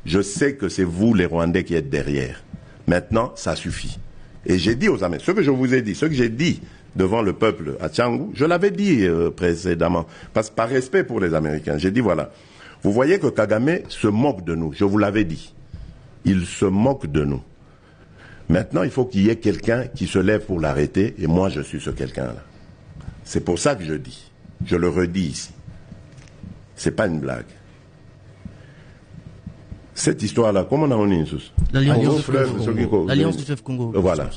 Je sais que c'est vous, les Rwandais, qui êtes derrière. Maintenant, ça suffit. Et j'ai dit aux Américains, ce que je vous ai dit, ce que j'ai dit devant le peuple à Tchangou, je l'avais dit précédemment, par respect pour les Américains. J'ai dit, voilà, vous voyez que Kagame se moque de nous, je vous l'avais dit. Il se moque de nous. Maintenant, il faut qu'il y ait quelqu'un qui se lève pour l'arrêter, et moi, je suis ce quelqu'un-là. C'est pour ça que je dis, je le redis ici. C'est pas une blague. Cette histoire-là, comment on a mis l'Alliance du fleuve Congo. Voilà.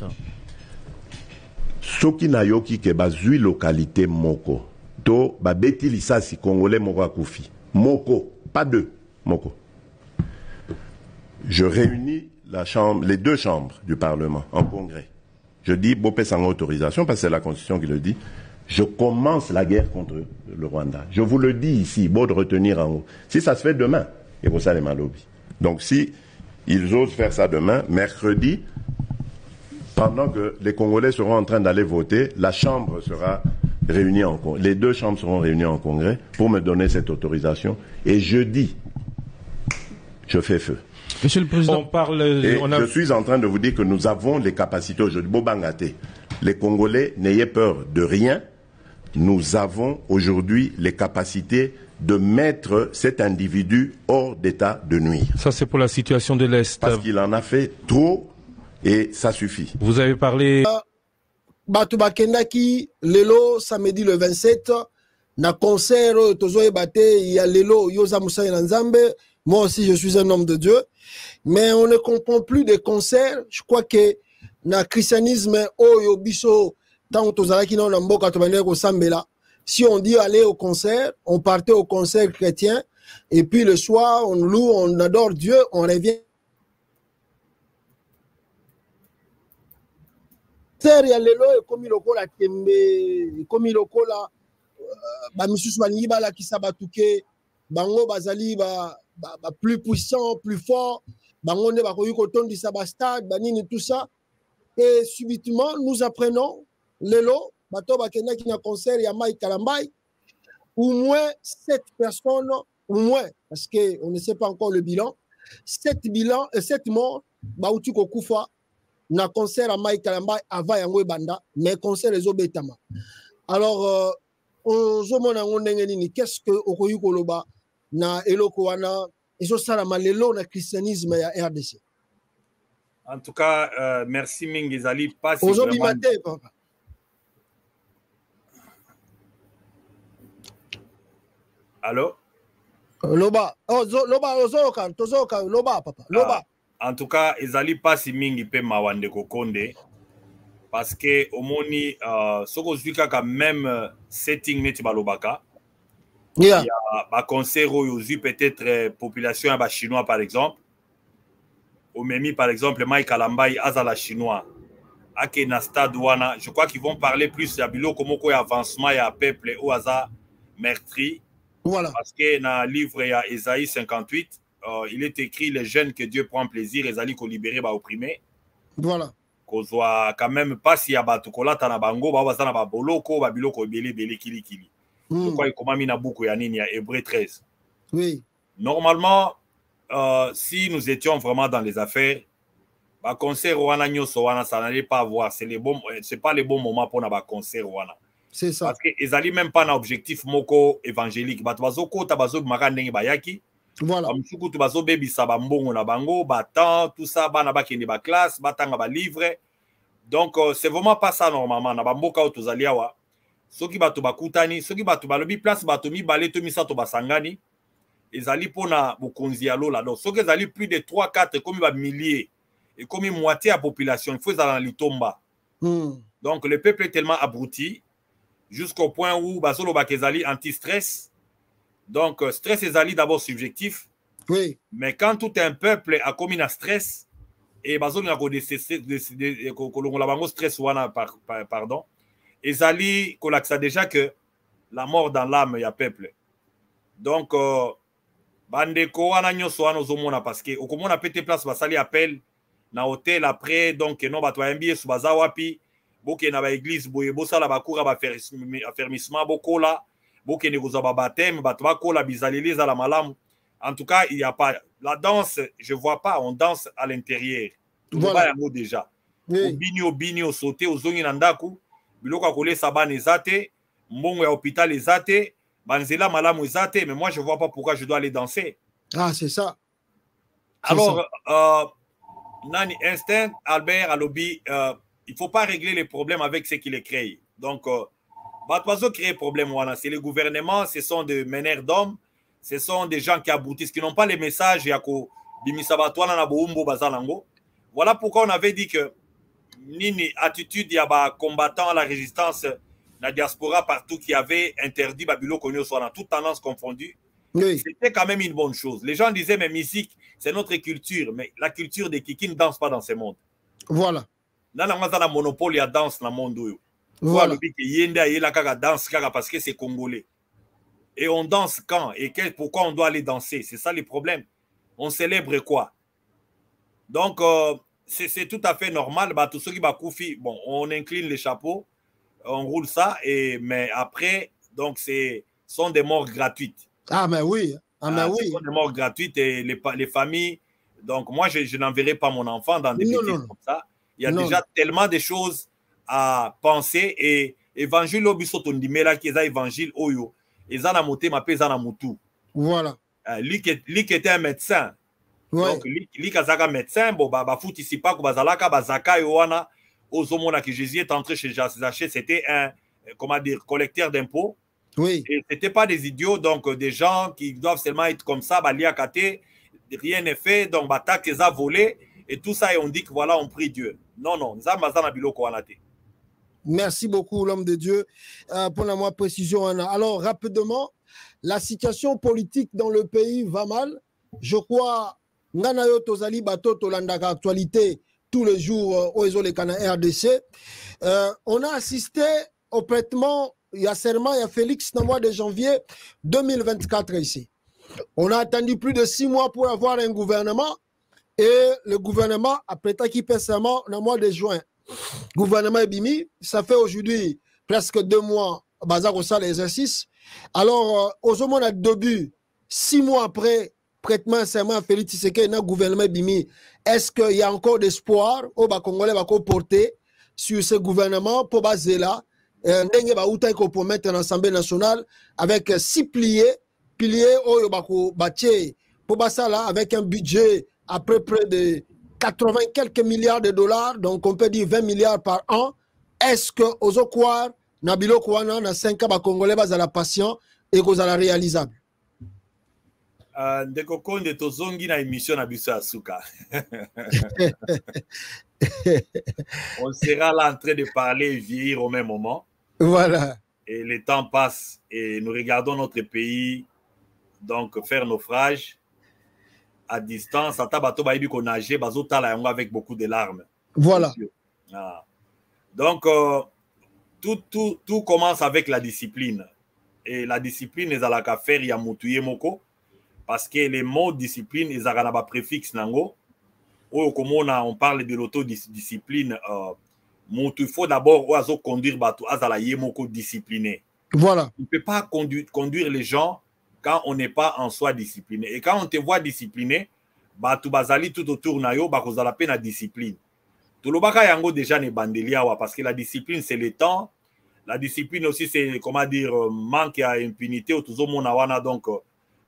Soki na yoki ke bazui localité moko. To ba beti lisasi congolais moko akufi. Moko, pas deux. Moko. Je réunis les deux chambres du Parlement en congrès. Je dis, Bopé sans autorisation, parce que c'est la Constitution qui le dit, je commence la guerre contre le Rwanda. Je vous le dis ici, beau de retenir en haut. Si ça se fait demain, et pour ça les malobis. Donc si ils osent faire ça demain, mercredi, pendant que les Congolais seront en train d'aller voter, la Chambre sera réunie en congrès. Les deux chambres seront réunies en congrès pour me donner cette autorisation. Et jeudi, je fais feu. Monsieur le Président, je suis en train de vous dire que nous avons les capacités aujourd'hui. Bobangate, les Congolais, n'ayez peur de rien. Nous avons aujourd'hui les capacités de mettre cet individu hors d'état de nuire. Ça, c'est pour la situation de l'Est. Parce qu'il en a fait trop et ça suffit. Vous avez parlé... Batouba Kendaki, Lelo, samedi le 27, na concert, Tozoe Bate, il y a Lelo, Yosa Moussa Nzambe. Moi aussi, je suis un homme de Dieu. Mais on ne comprend plus des concerts. Je crois que na christianisme, Oyo Biso, tant Tozalaki na Mboka Tobaneko Sambela. Si on dit aller au concert, on partait au concert chrétien. Et puis le soir, on loue, on adore Dieu, on revient. Il y a Lelo, comme il a tembe, comme il a Misusu Banibala qui s'abatouke, Bango Bazali, plus puissant, plus fort, Bango ne va pas du Sabastad, Banini, tout ça. Et subitement, nous apprenons Lelo, Bato Bakena qui n'a concert, Yamaï Kalambay, au moins 7 personnes, au moins, parce qu'on ne sait pas encore le bilan, 7 morts, Baoutuko Koufa, na concert à Mike Kalambay avant Yango Banda, mais concert les Obetama. Alors, qu'est-ce que Okoyu Koloba na Eloko wana Ezo Salama Lelo na christianisme ya RDC? En tout cas, merci Mingizali. Pas si papa. Allô? Loba. Oh, Loba, Tozoka, Loba, papa. Loba. En tout cas, Ezali pas si mingi pe mawande kokonde. Parce que, au moni, soko zuika ka même setting neti balobaka. Yeah. Il y a un concert où il peut-être population à chinois par exemple. Au Memi par exemple, Mike Kalambay azala chinois. Ake na stade wana, je crois qu'ils vont parler plus de bilo comme quoi avancement ya peuple ou aza meurtri. Voilà. Parce que dans le livre il y a Ésaïe 58, il est écrit les jeunes que Dieu prend plaisir, Ezali ko libérer ba opprimé. Voilà. Kozwa quand même pas si ya batukola tana bango ba bazana ba boloko ba biloko belé kili. Je crois qu'il y a beaucoup de Hébreu 13. Oui. Normalement, si nous étions vraiment dans les affaires, le concert ça n'allait pas avoir. Ce n'est pas le bon moment pour un concert. C'est ça. Parce qu'ils n'allaient même pas un objectif moko évangélique. Voilà. Tout ça, classe, donc, c'est vraiment pas ça normalement. Soki bato bakutani, soki bato balobi place bato mi balé to misato basangani, ezali pona bokonzi ya lola. Donc soki ezali plus de 3-4 comme ba milliers et comme moitié à population, il faut ezala litomba. Donc le peuple est tellement abruti jusqu'au point où basolo bakezali anti-stress. Donc stress ezali d'abord subjectif. Oui. Mais quand tout un peuple a commis un stress et basolo na ko kolongola bango stress wana pardon. Ezali kolaksa déjà que la mort dans l'âme ya peuple. Donc bandeko wana nyoso wana ozomona parce que okomona pété place basali appel na hôtel après donc non bato bayembi su baza wapi boke na ba église boye bosala bakura ba affermissement bokola boke ne kozwa ba baptême bato bakola bizaleli za la malamu En tout cas, il n'y a pas... La danse, je ne vois pas, on danse à l'intérieur. Voilà. Déjà. Oui. Bini, sauté, au zongi nandaku, biloko akole saban ezate, mbongo ya hôpital ezate, banzela malamu ezate, mais moi je ne vois pas pourquoi je dois aller danser. Ah, c'est ça. Alors, Nani Instinct, Albert, Alobi, il ne faut pas régler les problèmes avec ce qui les crée. Donc, Batouazo crée problème, voilà. C'est le gouvernement, ce sont des meneurs d'hommes, ce sont des gens qui aboutissent, qui n'ont pas les messages. Voilà pourquoi on avait dit que Nini, attitude, il y a combattant à la résistance, la diaspora partout qui avait interdit Babylone Konyo Soana, toutes tendances confondues. Oui. C'était quand même une bonne chose. Les gens disaient, mais musique, c'est notre culture. Mais la culture des Kiki ne danse pas dans ce monde. Voilà. Dans le monopole, il y a danse dans le monde. Voilà. Parce que c'est congolais. Et on danse quand? Et pourquoi on doit aller danser? C'est ça le problème. On célèbre quoi? Donc, c'est tout à fait normal. Bah, tous ceux qui bon, on incline les chapeaux, on roule ça, mais après, donc, sont des morts gratuites. Ah, mais oui. Ah, mais oui. Ce sont des morts gratuites et les familles. Donc, moi, je n'enverrai pas mon enfant dans des bêtises comme ça. Il y a déjà tellement de choses à penser. Et évangile, qui est évangile, oyo, et zanamote, ma paix, zanamutu. Voilà. Lui qui était un médecin. Ouais. Donc, lui qui est médecin, bon, bah, fout ici pas, bazalaka, bazaka, yoana, ozomona, que Jésus est entré chez Zaché, c'était un, comment dire, collecteur d'impôts. Oui. Et ce n'étaient pas des idiots, donc des gens qui doivent seulement être comme ça, rien n'est fait, donc tac, les a volés, et tout ça, et on dit que voilà, on prie Dieu. Non, non, merci beaucoup, l'homme de Dieu, pour la précision. Alors, rapidement, la situation politique dans le pays va mal. Je crois, Nganayo Tozali Bato Tolandaka actualité tous les jours au RDC. On a assisté au prêtement. Il y a serment, il y a Félix dans le mois de janvier 2024 ici. On a attendu plus de 6 mois pour avoir un gouvernement et le gouvernement a prêté qui paie serment dans le mois de juin. Gouvernement Ebimi, ça fait aujourd'hui presque 2 mois, bazar au salle l'exercice. Alors, au moment de début, 6 mois après prêtement serment Félix Tshisekedi dans le gouvernement Ebimi, est-ce qu'il y a encore d'espoir au Congolais va porter sur ce gouvernement pour baser là? Pour mettre l'Assemblée nationale avec 6 piliers pour là avec un budget à peu près de 80 quelques milliards de dollars, donc on peut dire 20 milliards par an. Est-ce que aux Okwar, Nabilo Kouana, dans 5 ans, Congolais va la patient et que la réalisable? Ndeko Konde tozongi na émission na biso asuka. On sera là en train de parler et vieillir au même moment. Voilà. Et le temps passe et nous regardons notre pays donc faire naufrage à distance. Avec beaucoup de larmes. Voilà. Ah. Donc, tout commence avec la discipline. Et la discipline, ils ont qu'à faire Yamoutuye Moko. Parce que les mots discipline, ils ont un préfixe. On parle de l'autodiscipline. Il faut d'abord conduire Azala Yemoko discipliné. Voilà. On ne peut pas conduire les gens quand on n'est pas en soi discipliné. Et quand on te voit discipliné, tu bazali tout autour na yo, la peine à discipline. Tout le baka yango déjà ne bandelia parce que la discipline c'est le temps. La discipline aussi c'est comment dire manque à impunité au tout monde wana donc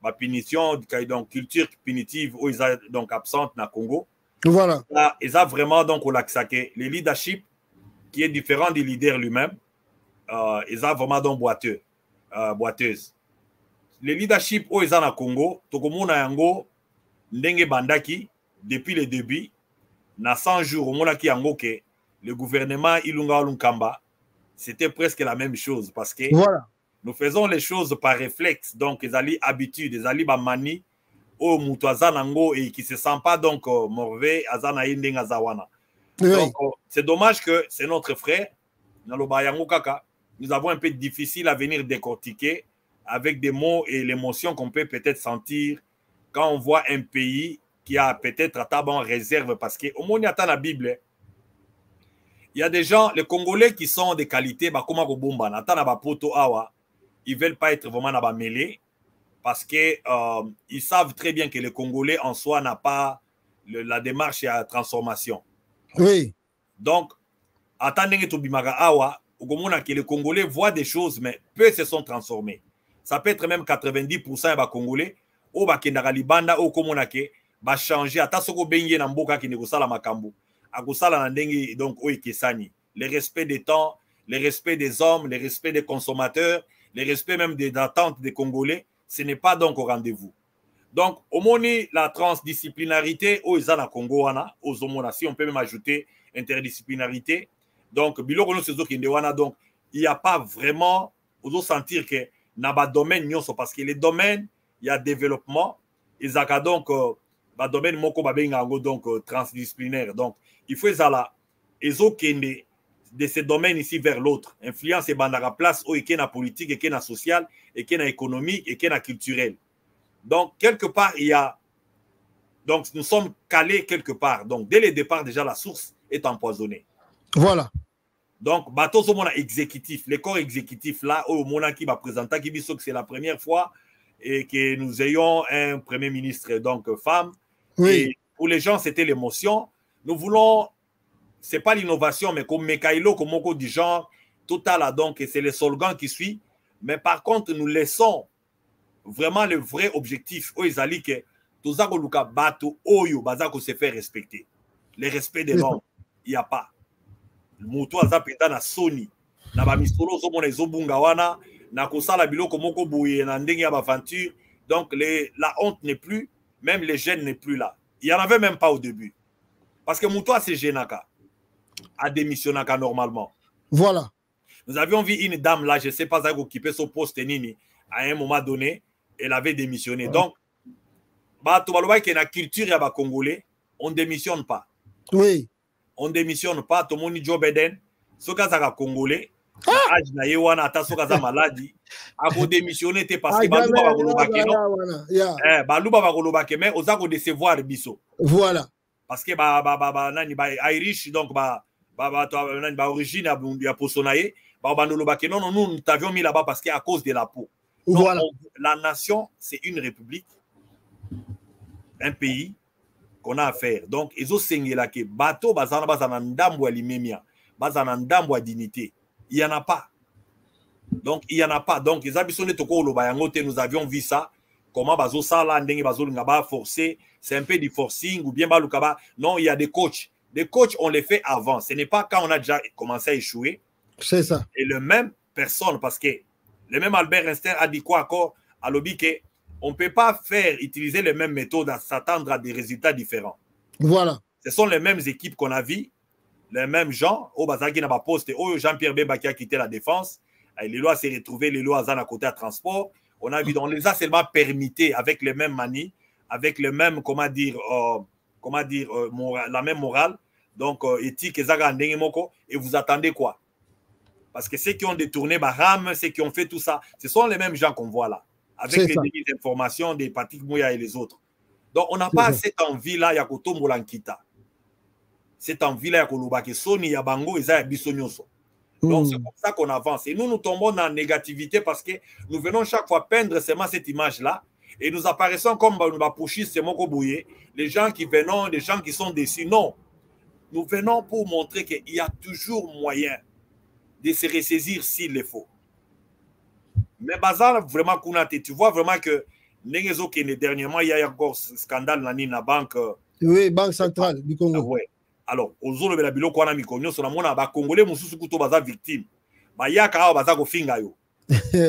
ma punition donc culture punitive où ils sont donc absente na Congo. Voilà. Là, ils ont vraiment donc au lac-saké le leadership qui est différent du leader lui-même. Ils ont vraiment donc boiteuse. Le leadership où ils sont na Congo, tokomona yango ndenge bandaki depuis le début na 100 jours monaki yango que le gouvernement Ilunga Lunkamba c'était presque la même chose parce que voilà. Nous faisons les choses par réflexe donc ils allaient habitude ils allaient ba mani au mutwazanango et qui se sent pas donc mauvais azana indinga zawana. Donc c'est dommage que c'est notre frère naloba yango kaka nous avons un peu difficile à venir décortiquer avec des mots et l'émotion qu'on peut peut-être sentir quand on voit un pays qui a peut-être à table en réserve, parce qu'au moins, il y a la Bible. Il y a des gens, les Congolais qui sont de qualité, ils ne veulent pas être vraiment mêlés, parce que ils savent très bien que les Congolais en soi n'a pas la démarche à transformation. Oui. Donc, attendez que que les Congolais voient des choses, mais peu se sont transformés. Ça peut être même 90% des Congolais au bakendaka libanda au komonake ba changer ata soko benye na mboka ki nekosala makambo akosala na ndenge donc o ekesani le respect des temps, le respect des hommes, le respect des consommateurs, le respect même des attentes des Congolais, ce n'est pas donc au rendez-vous. Donc au moni la transdisciplinarité au ezana Congo wana aux omona, si on peut même ajouter interdisciplinarité. Donc biloko no sezo kinde wana, donc il n'y a pas vraiment ozo sentir que na ba domaine nyonso, parce que les domaines il y a développement, et ça donc ba domaine moko ba benga ngo donc transdisciplinaire. Donc il faut ça ezo kende de ces domaines ici vers l'autre. Influence et bandara place au eke na politique, eke na social, eke na économique, eke na culturel. Donc quelque part il y a, donc nous sommes calés quelque part. Donc dès le départ déjà la source est empoisonnée. Voilà. Donc bateau so mona exécutif, les corps exécutifs là au mona qui va présenter qui dit que c'est la première fois et que nous ayons un premier ministre donc femme. Oui. Et pour les gens c'était l'émotion. Nous voulons, c'est pas l'innovation, mais comme Mekailo, comme Moko du genre total, donc c'est le slogan qui suit. Mais par contre nous laissons vraiment le vrai objectif au Izali que tozako luka bato oyo bazako se faire respecter. Le respect des normes, il y a pas. Moto azapeta na Sony na ba misolo zo mona ezobunga wana na kosala biloko moko boye na ndenge ya aventure. Donc la honte n'est plus, même les gènes n'est plus là. Il y en avait même pas au début. Parce que Moto c'est Genaka a démissionné normalement. Voilà. Nous avions vu une dame là, je sais pas, qui occupait son poste nini à un moment donné, elle avait démissionné. Donc bah tu vas que la culture ya ba congolais, on démissionne pas. Oui. On démissionne pas, tout le monde Joe Biden, ce cas ça congolais, âge na yewana ata soka za maladie, a ko démissionner parce que baluba ba kolobake non. Baluba ba kolobake mais ozako décevoir biso. Voilà. Parce que nani ba Irish donc nani ba origine ya posonaye, banolobake non nous t'avions mis là-bas parce que à cause de la peau. Voilà. La nation c'est une république, un pays qu'on a à faire. Donc, ils ont là que bateau bazana ndambo limemia, bazana ndambo dignité. Il y en a pas. Donc, il y en a pas. Donc, ils abissonné toko lo bayangote, nous avions vu ça. Comment bazo sala ndenge bazo ngaba forcer, c'est un peu du forcing ou bien balukaba. Non, il y a des coachs. Des coachs, on les fait avant. Ce n'est pas quand on a déjà commencé à échouer. C'est ça. Et le même personne, parce que le même Albert Einstein a dit quoi encore à l'objet que on ne peut pas utiliser les mêmes méthodes à s'attendre à des résultats différents. Voilà. Ce sont les mêmes équipes qu'on a vues, les mêmes gens. Au Bazaki n'a pas posté. Jean-Pierre Bemba qui a quitté la défense. Les lois s'est retrouvé, les lois à côté à transport. On a vu, on les a seulement permis avec les mêmes manies, avec le même, la même morale, donc éthique, et vous attendez quoi? Parce que ceux qui ont détourné Baham, ceux qui ont fait tout ça, ce sont les mêmes gens qu'on voit là. Avec les informations des Patrick Mouya et les autres. Donc, on n'a pas cette envie-là, il y a Kotombo Lankita. Cette envie-là, il y a Kolubake Soni, Yabango, et Bisonyoso. Donc, c'est comme ça qu'on avance. Et nous, nous tombons dans la négativité parce que nous venons chaque fois peindre seulement cette image-là et nous apparaissons comme les gens qui venons, les gens qui sont déçus. Non. Nous venons pour montrer qu'il y a toujours moyen de se ressaisir s'il le faut. Mais Bazar, vraiment, tu vois vraiment que dernièrement, il y a encore ce scandale dans la banque. Oui, Banque centrale du Congo. Ouais. Alors, aux autres, la bilo kwana mikonyo, sur la mona, ba Congolais, mususu kuto baza victime. Ba yaka baza ko finga yo.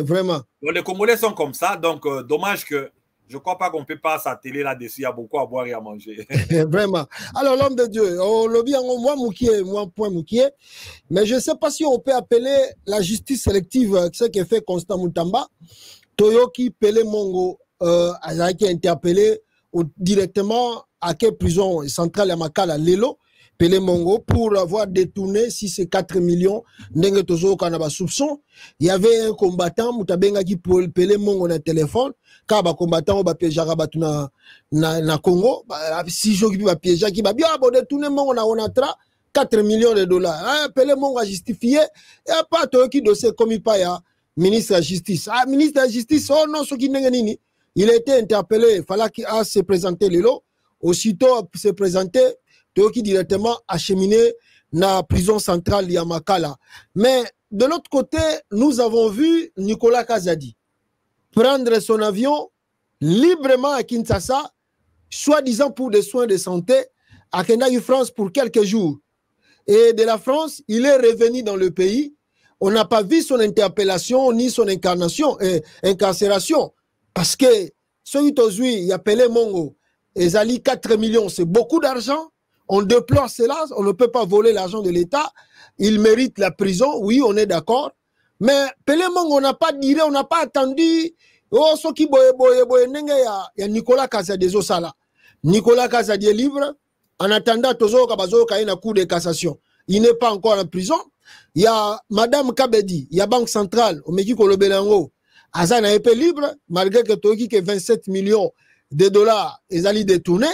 Vraiment. Donc, les Congolais sont comme ça, donc dommage que je ne crois pas qu'on peut pas s'atteler là-dessus. Il y a beaucoup à boire et à manger. Vraiment. Alors, l'homme de Dieu, on lobby en moi, point Moukié. Mais je ne sais pas si on peut appeler la justice sélective, ce qui fait Constant Moutamba, Toyoki Pele Mongo, qui a interpellé directement à quelle prison centrale à Makala, Lelo, Pele Mongo, pour avoir détourné si c'est 4 millions ndenge tozo kanaba soupçon. Il y avait un combattant Moutabenga qui Pele Mongo na téléphone ka ba combattant ba piégeaka batu na Congo si joki ba piégeaka ki ba bien ba détourner Mongo na onatra 4 millions de dollars. Hein, Pele Mongo a justifié et a pas to qui dossier comme il pa ya ministre de la justice. Ah ministre de la justice oh non ce qui ndenge nini il a été interpellé, il fallait qu'il se présenter le lot. Aussitôt se présenter, qui directement acheminé dans la prison centrale Yamakala. Mais de l'autre côté, nous avons vu Nicolas Kazadi prendre son avion librement à Kinshasa, soi-disant pour des soins de santé, à Kenai, France pour quelques jours. Et de la France, il est revenu dans le pays. On n'a pas vu son interpellation ni son incarcération. Parce que celui qui il appelé Mongo, Ezali 4 millions, c'est beaucoup d'argent. On déplore cela, on ne peut pas voler l'argent de l'État. Il mérite la prison, oui, on est d'accord. Mais Pelé Mongo, on n'a pas dit, on n'a pas attendu. Oh, ce qui il y a Nicolas Kazadi Zosala. Nicolas Kazadi est libre. En attendant, Tozo Kabazo a une cour de cassation. Il n'est pas encore en prison. Il y a Madame Kabedi, il y a Banque Centrale, au Mexique, au Belango. Azan a été libre, malgré que Toki que 27 millions de dollars, ils allaient détourner.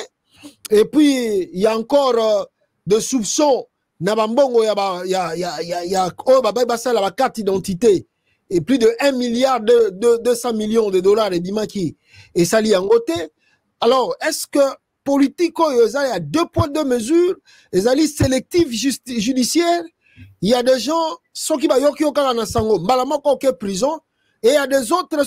Et puis, il y a encore des soupçons. Nabambongo, il y a la carte d'identité. Et plus de 1 milliard de 200 millions de dollars et Dimaki. Et ça lie en côté. Alors, est-ce que politique, il y a 2 points de mesure, ils allaient sélectifs judiciaires. Il y a des gens, ceux qui sont en prison, et il y a des autres,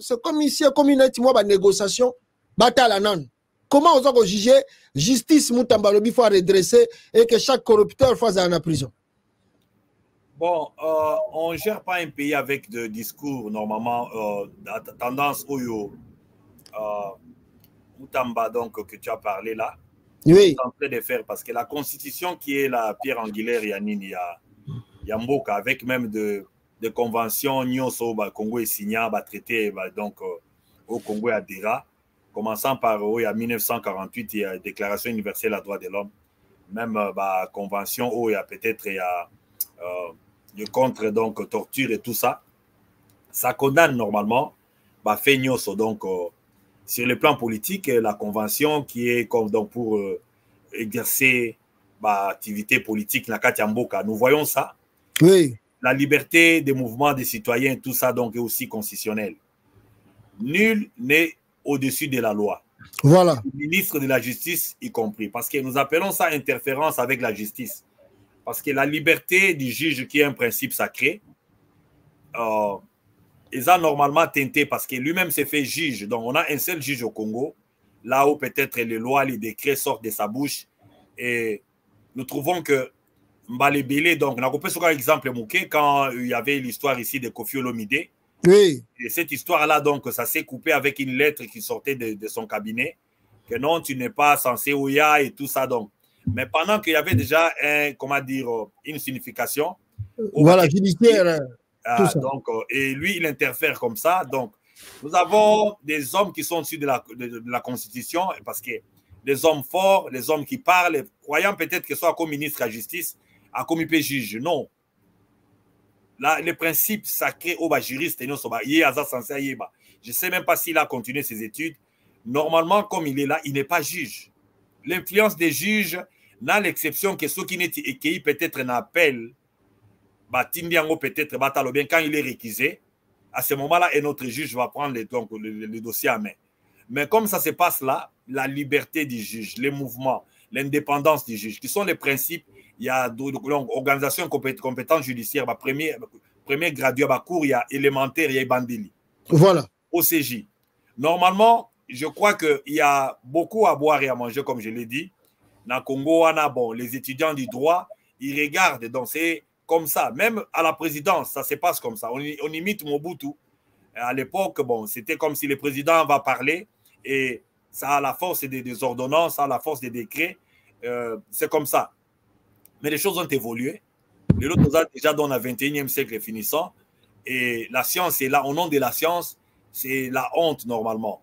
c'est comme ici, comme une négociation, bataille. Comment on va juger justice Moutambalobi, il faut redresser et que chaque corrupteur fasse en prison? Bon, on ne gère pas un pays avec des discours, normalement, tendance Oyo. Moutamba, donc, que tu as parlé là, oui. en train de faire, parce que la constitution qui est la pierre angulaire, il y a Mboka, avec même de conventions, Nyoso, Congo est signé, traité, donc, au Congo à Dera, commençant par, il y a 1948, il y a la Déclaration universelle des droits de l'homme, même, convention, il y a peut-être, il y a, contre, donc, torture et tout ça, ça condamne normalement, fait Nyoso, donc, sur le plan politique, la convention qui est comme donc pour exercer activité politique na kati ya mboka, nous voyons ça. Oui. La liberté des mouvements des citoyens, tout ça donc est aussi constitutionnel. Nul n'est au-dessus de la loi. Voilà. Le ministre de la Justice y compris, parce que nous appelons ça interférence avec la justice. Parce que la liberté du juge qui est un principe sacré, ils ont normalement teinté parce que lui-même s'est fait juge. Donc, on a un seul juge au Congo, là où peut-être les lois, les décrets sortent de sa bouche. Et nous trouvons que Mbalebele, donc, on a coupé sur un exemple, Mouké, quand il y avait l'histoire ici de Kofi Olomide. Oui. Et cette histoire-là, donc, ça s'est coupé avec une lettre qui sortait de son cabinet, que non, tu n'es pas censé Ouya et tout ça. Donc. Mais pendant qu'il y avait déjà une signification. Voilà, judiciaire. Donc, et lui, il interfère comme ça. Donc, nous avons des hommes qui sont au-dessus de la Constitution, parce que les hommes forts, les hommes qui parlent, croyant peut-être que ce soit comme ministre de la Justice, à comme il peut juge. Non. Là, les principes sacrés au juriste, je ne sais même pas s'il a continué ses études. Normalement, comme il est là, il n'est pas juge. L'influence des juges, n'a l'exception que ceux qui n'étaient écueillis peut-être un appel. Peut-être quand il est réquisé, à ce moment-là, un autre juge va prendre le dossier à main. Mais comme ça se passe là, la liberté du juge, les mouvements, l'indépendance du juge, qui sont les principes, il y a organisation compétence judiciaire, premier gradué, cours, il y a élémentaire, il y a bandeli. Voilà. OCJ. Normalement, je crois qu'il y a beaucoup à boire et à manger, comme je l'ai dit. Dans le Congo, les étudiants du droit, ils regardent, donc c'est comme ça, même à la présidence, ça se passe comme ça. On imite Mobutu. À l'époque, c'était comme si le président va parler et ça a la force des ordonnances, ça a la force des décrets. C'est comme ça. Mais les choses ont évolué. Les autres ont déjà dans le 21e siècle finissant. Et la science est là. Au nom de la science, c'est la honte normalement.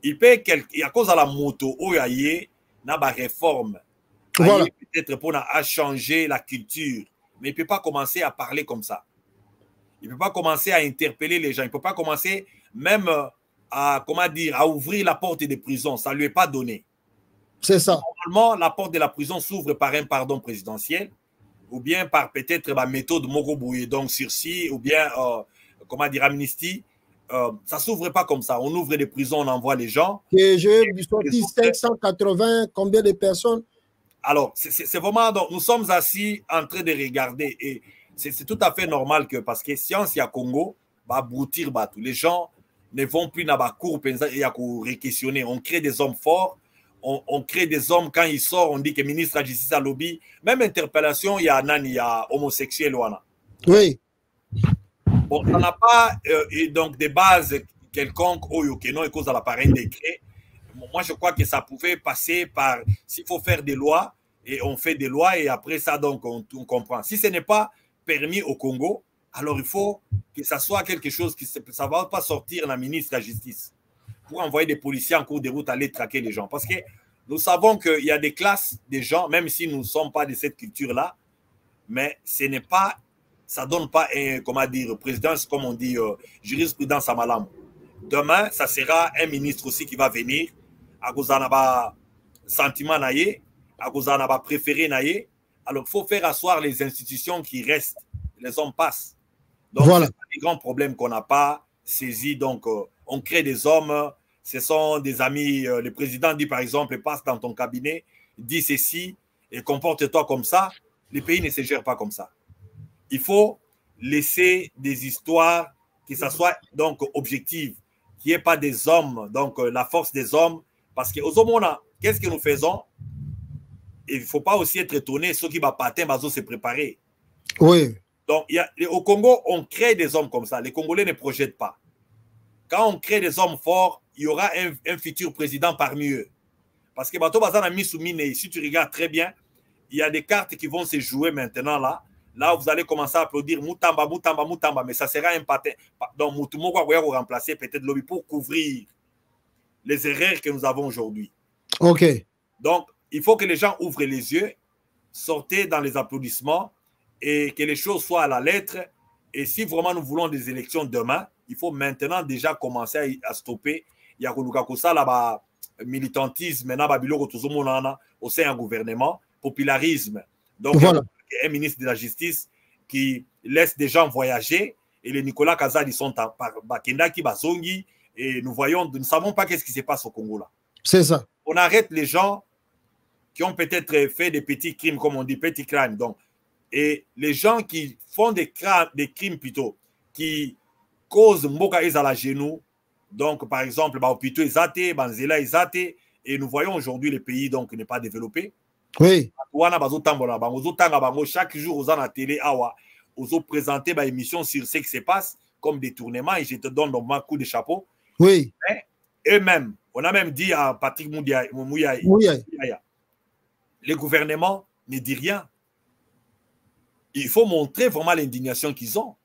Il peut à cause de la moto, il y a une réforme. Voilà. Peut-être pour changer la culture. Mais il ne peut pas commencer à parler comme ça. Il ne peut pas commencer à interpeller les gens. Il ne peut pas commencer même à ouvrir la porte des prisons. Ça ne lui est pas donné. C'est ça. Normalement, la porte de la prison s'ouvre par un pardon présidentiel ou bien par peut-être la méthode Mogobouye, donc sursis, ou bien, amnistie, ça ne s'ouvre pas comme ça. On ouvre des prisons, on envoie les gens. Et j'ai sorti 580, combien de personnes? Alors, c'est vraiment... Donc, nous sommes assis en train de regarder. Et c'est tout à fait normal que, parce que science, il y a Congo, bah, broutir, bah, tous les gens ne vont plus dans la cour, il y a questionner. On crée des hommes forts. On crée des hommes, quand ils sortent, on dit que le ministre de la Justice a lobby. Même interpellation, il y a homosexuel. Oui. Bon, ça n'a pas donc des bases quelconques qui n'ont cause à l'appareil décret. Moi, je crois que ça pouvait passer par, s'il faut faire des lois, et on fait des lois, et après ça, donc, on comprend. Si ce n'est pas permis au Congo, alors il faut que ça soit quelque chose qui ça ne va pas sortir la ministre de la Justice pour envoyer des policiers en cours de route aller traquer les gens. Parce que nous savons qu'il y a des classes des gens, même si nous ne sommes pas de cette culture-là, mais ce n'est pas, ça ne donne pas, comment dire, présidence, comme on dit, jurisprudence à Malam. Demain, ça sera un ministre aussi qui va venir, à cause d'un sentiment naïe, à cause d'un préféré naïe. Alors, il faut faire asseoir les institutions qui restent. Les hommes passent. Donc, voilà. C'est un grand problème qu'on n'a pas saisi. Donc, on crée des hommes. Ce sont des amis. Le président dit, par exemple, passe dans ton cabinet, dis ceci et comporte-toi comme ça. Les pays ne se gèrent pas comme ça. Il faut laisser des histoires que ça soit donc objective, qu'il n'y ait pas des hommes, donc la force des hommes. Parce qu'aux hommes, qu'est-ce que nous faisons? Il ne faut pas aussi être étonné, ceux qui vont partir, ils vont se préparer. Oui. Donc, au Congo, on crée des hommes comme ça. Les Congolais ne projettent pas. Quand on crée des hommes forts, il y aura un futur président parmi eux. Parce que Bato Bazan a mis sous mine, si tu regardes très bien, il y a des cartes qui vont se jouer maintenant là. Là, vous allez commencer à applaudir Moutamba, Moutamba, Moutamba, mais ça sera un patin. Donc, Moutoumou va remplacer peut-être lobby pour couvrir les erreurs que nous avons aujourd'hui. OK. Donc, il faut que les gens ouvrent les yeux, sortez dans les applaudissements et que les choses soient à la lettre. Et si vraiment nous voulons des élections demain, il faut maintenant déjà commencer à stopper. Il y a là militantisme, maintenant au sein du gouvernement, popularisme. Donc, voilà. Il y a un ministre de la Justice qui laisse des gens voyager et les Nicolas Kazad, ils sont par Bakendaki, Bazongi, et nous ne savons pas qu'est-ce qui se passe au Congo là. C'est ça. On arrête les gens qui ont peut-être fait des petits crimes, comme on dit, petits crimes. Donc, et les gens qui font des crimes plutôt, qui causent Mboka à la genou, donc par exemple, Baopito Ezate, Banzela Ezate, et nous voyons aujourd'hui le pays donc n'est pas développé. Oui. Chaque jour, aux la télé, aux présenter des émissions sur ce qui se passe, comme détournement, et je te donne un coup de chapeau. Oui. Mais eux-mêmes, on a même dit à Patrick Mouyaya, le gouvernement ne dit rien. Il faut montrer vraiment l'indignation qu'ils ont.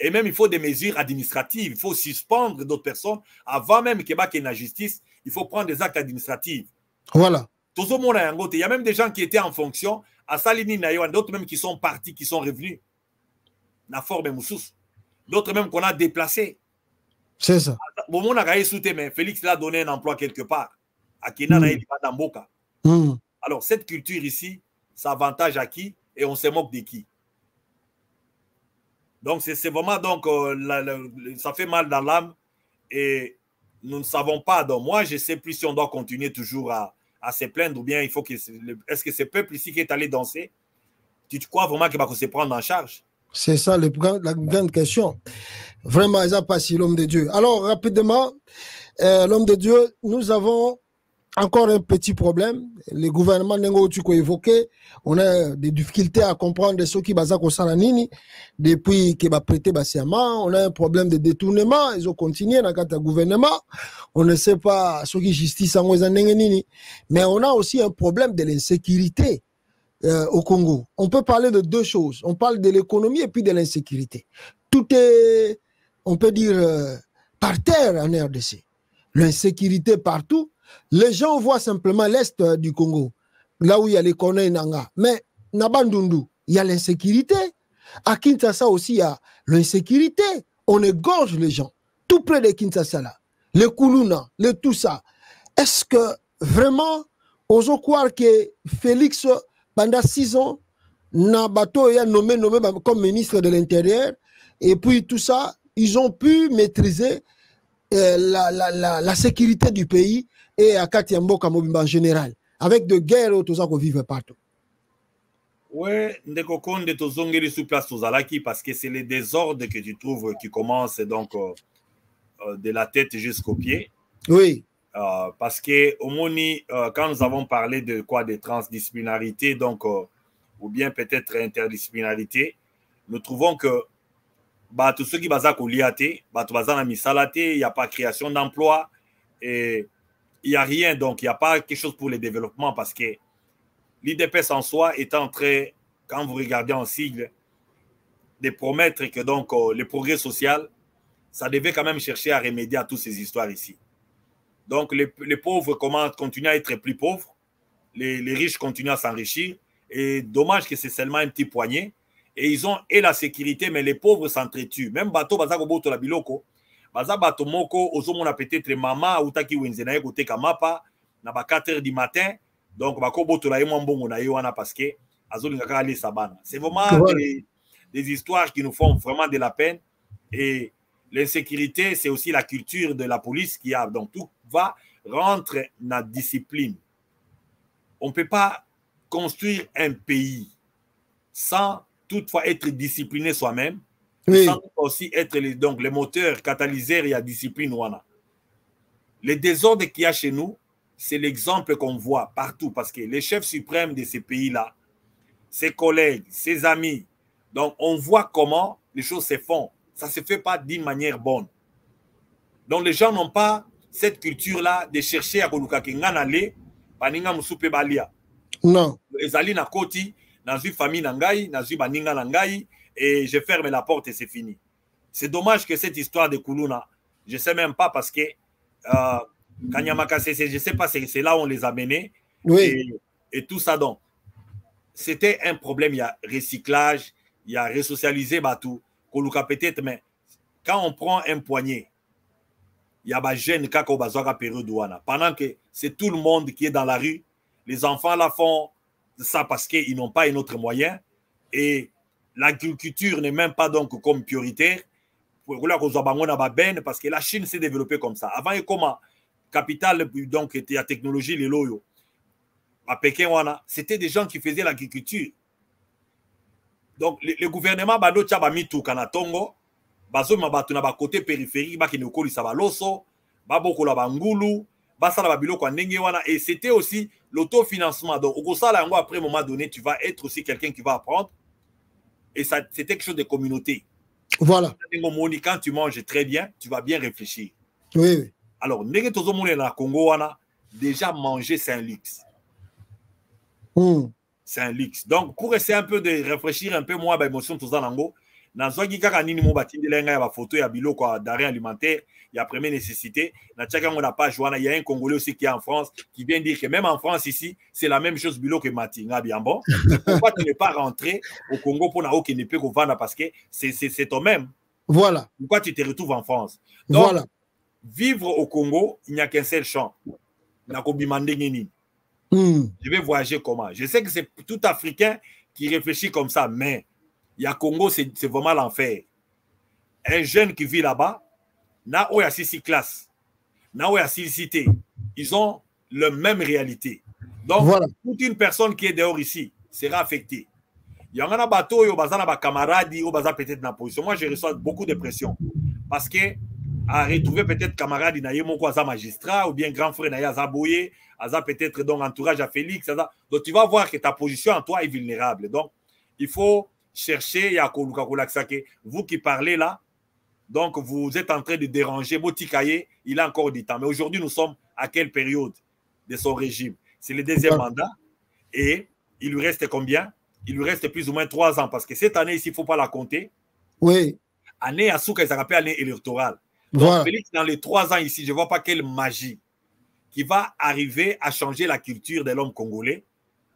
Et même, il faut des mesures administratives. Il faut suspendre d'autres personnes. Avant même qu'il y ait la justice, il faut prendre des actes administratifs. Voilà. Il y a même des gens qui étaient en fonction, à Salini Nayo, d'autres même qui sont partis, qui sont revenus. D'autres même qu'on a déplacés. C'est ça. Mais Félix l'a donné un emploi quelque part. À Kena, Namboka. Alors, cette culture ici, ça avantage à qui et on se moque de qui? Donc, c'est vraiment, donc, ça fait mal dans l'âme et nous ne savons pas. Donc, moi, je ne sais plus si on doit continuer toujours à se plaindre ou bien il faut que... Est-ce que ce peuple ici qui est allé danser, tu crois vraiment qu'il va se prendre en charge? C'est ça la grande question. Vraiment, ils n'ont pas si l'homme de Dieu. Alors, rapidement, l'homme de Dieu, nous avons encore un petit problème. Le gouvernement tu as évoqué, on a des difficultés à comprendre ce qui est au Saranini depuis qu'il va prêter Bassiama. On a un problème de détournement. Ils ont continué dans le gouvernement. On ne sait pas ce qui est justice en Nini. Mais on a aussi un problème de l'insécurité au Congo. On peut parler de deux choses. On parle de l'économie et puis de l'insécurité. Tout est, on peut dire, par terre en RDC. L'insécurité partout. Les gens voient simplement l'est du Congo, là où il y a les Kone Nanga. Mais Nabandundu, il y a l'insécurité. À Kinshasa aussi, il y a l'insécurité. On égorge les gens, tout près de Kinshasa là. Les Koulouna, les tout ça. Est-ce que vraiment, osons croire que Félix, pendant 6 ans, Nabato est nommé comme ministre de l'Intérieur, et puis tout ça, ils ont pu maîtriser la sécurité du pays et à Katiamboka Mobimba en général, avec de guerres tout ça qu'on vive partout. Oui, ndeko konde tozongeli sous place tozalaki parce que c'est les désordres que tu trouves qui commencent donc de la tête jusqu'aux pieds. Oui. Parce que au Moni, quand nous avons parlé de quoi, de transdisciplinarité, donc ou bien peut-être interdisciplinarité, nous trouvons que bah, tous ceux qui basent au liaté, bah, tout basent misalaté, il n'y a pas création d'emploi et il n'y a rien, donc il n'y a pas quelque chose pour le développement parce que l'IDPS en soi est en train, quand vous regardez en sigle, de promettre que donc le progrès social, ça devait quand même chercher à remédier à toutes ces histoires ici. Donc les pauvres continuent à être plus pauvres, les riches continuent à s'enrichir, et dommage que c'est seulement un petit poignet, et ils ont et la sécurité, mais les pauvres s'entretuent. Même bateau, bazako boto la biloko, baza bato moko, ozomona peut-être maman, outaki wenzenaye kote kamapa, na ba 4 heures du matin, donc bako boto la yemo mbongo na yoana parce que azolinga ali sabana. C'est vraiment des histoires qui nous font vraiment de la peine, et l'insécurité, c'est aussi la culture de la police qui a. Donc, tout va rentrer dans la discipline. On ne peut pas construire un pays sans toutefois être discipliné soi-même, oui, sans aussi être donc, les moteurs, catalyseurs et la discipline. Les désordres qu'il y a chez nous, c'est l'exemple qu'on voit partout parce que les chefs suprêmes de ces pays-là, ses collègues, ses amis, donc on voit comment les choses se font. Ça ne se fait pas d'une manière bonne. Donc les gens n'ont pas cette culture-là de chercher à aller, non. Ezali na koti, dans une famille nangai, dans une baninga nangai, et je ferme la porte et c'est fini. C'est dommage que cette histoire de Koulouna, je ne sais même pas parce que Kanyamakase, je ne sais pas, c'est là où on les a menés, oui, et tout ça. Donc, c'était un problème, il y a recyclage, il y a resocialisé Batou. Peut-être, mais quand on prend un poignet, il y a des jeunes qui ont besoin de période douane. Pendant que c'est tout le monde qui est dans la rue, les enfants la font ça parce qu'ils n'ont pas un autre moyen. Et l'agriculture n'est même pas donc comme prioritaire. Parce que la Chine s'est développée comme ça. Avant, comment capitale, donc, était la technologie, les loyaux. À Pékin, c'était des gens qui faisaient l'agriculture. Donc, le gouvernement Bado Tchaba Mitu Kanatongo, Bazo Mabatu na côté périphérique, Bakinokoli Sabaloso, Baboko la Bangulu, Basala Babilo Kwanengewana, et c'était aussi l'autofinancement. Donc, au Kosala, après un moment donné, tu vas être aussi quelqu'un qui va apprendre, et ça, c'est quelque chose de communauté. Voilà. Quand tu manges très bien, tu vas bien réfléchir. Oui, oui. Alors, Nege Tozo Moune na Congo, déjà manger, c'est un luxe. C'est un luxe. Donc, pour essayer un peu de réfléchir un peu moins à l'émotion de tout ça, dans Zogi Kakanini Mobatine, il y a photo, il y a bilo, d'arrêt alimentaire, il y a première nécessité. Dans Tchaka, on n'a pas joué. Il y a un Congolais aussi qui est en France, qui vient dire que même en France, ici, c'est la même chose bilo que Mati. Bien bon. Pourquoi tu n'es pas rentré au Congo pour n'avoir aucun épée qu'on vende parce que c'est toi-même. Voilà. Pourquoi tu te retrouves en France? Donc, voilà. Vivre au Congo, il n'y a qu'un seul champ. Je vais voyager comment? Je sais que c'est tout Africain qui réfléchit comme ça, mais il y a Congo, c'est vraiment l'enfer. Un jeune qui vit là-bas, n'a pas 6 classes, n'a pas 6 cités. Ils ont la même réalité. Donc, voilà. Toute une personne qui est dehors ici sera affectée. Il y a un bateau, il y a des camarades, il y a peut-être dans la position. Moi, je reçois beaucoup de pression. Parce que à retrouver peut-être camarade Naïmoko magistrat ou bien grand frère Naïa Boye, peut-être donc entourage à Félix. Donc tu vas voir que ta position en toi est vulnérable. Donc il faut chercher, vous qui parlez là, donc vous êtes en train de déranger Motikaye, il a encore du temps. Mais aujourd'hui, nous sommes à quelle période de son régime? C'est le deuxième mandat et il lui reste combien? Il lui reste plus ou moins 3 ans parce que cette année ici, il ne faut pas la compter. Oui. Année à Souka, ça s'appelle année électorale. Donc, voilà. Félix, dans les 3 ans ici, je ne vois pas quelle magie qui va arriver à changer la culture de l'homme congolais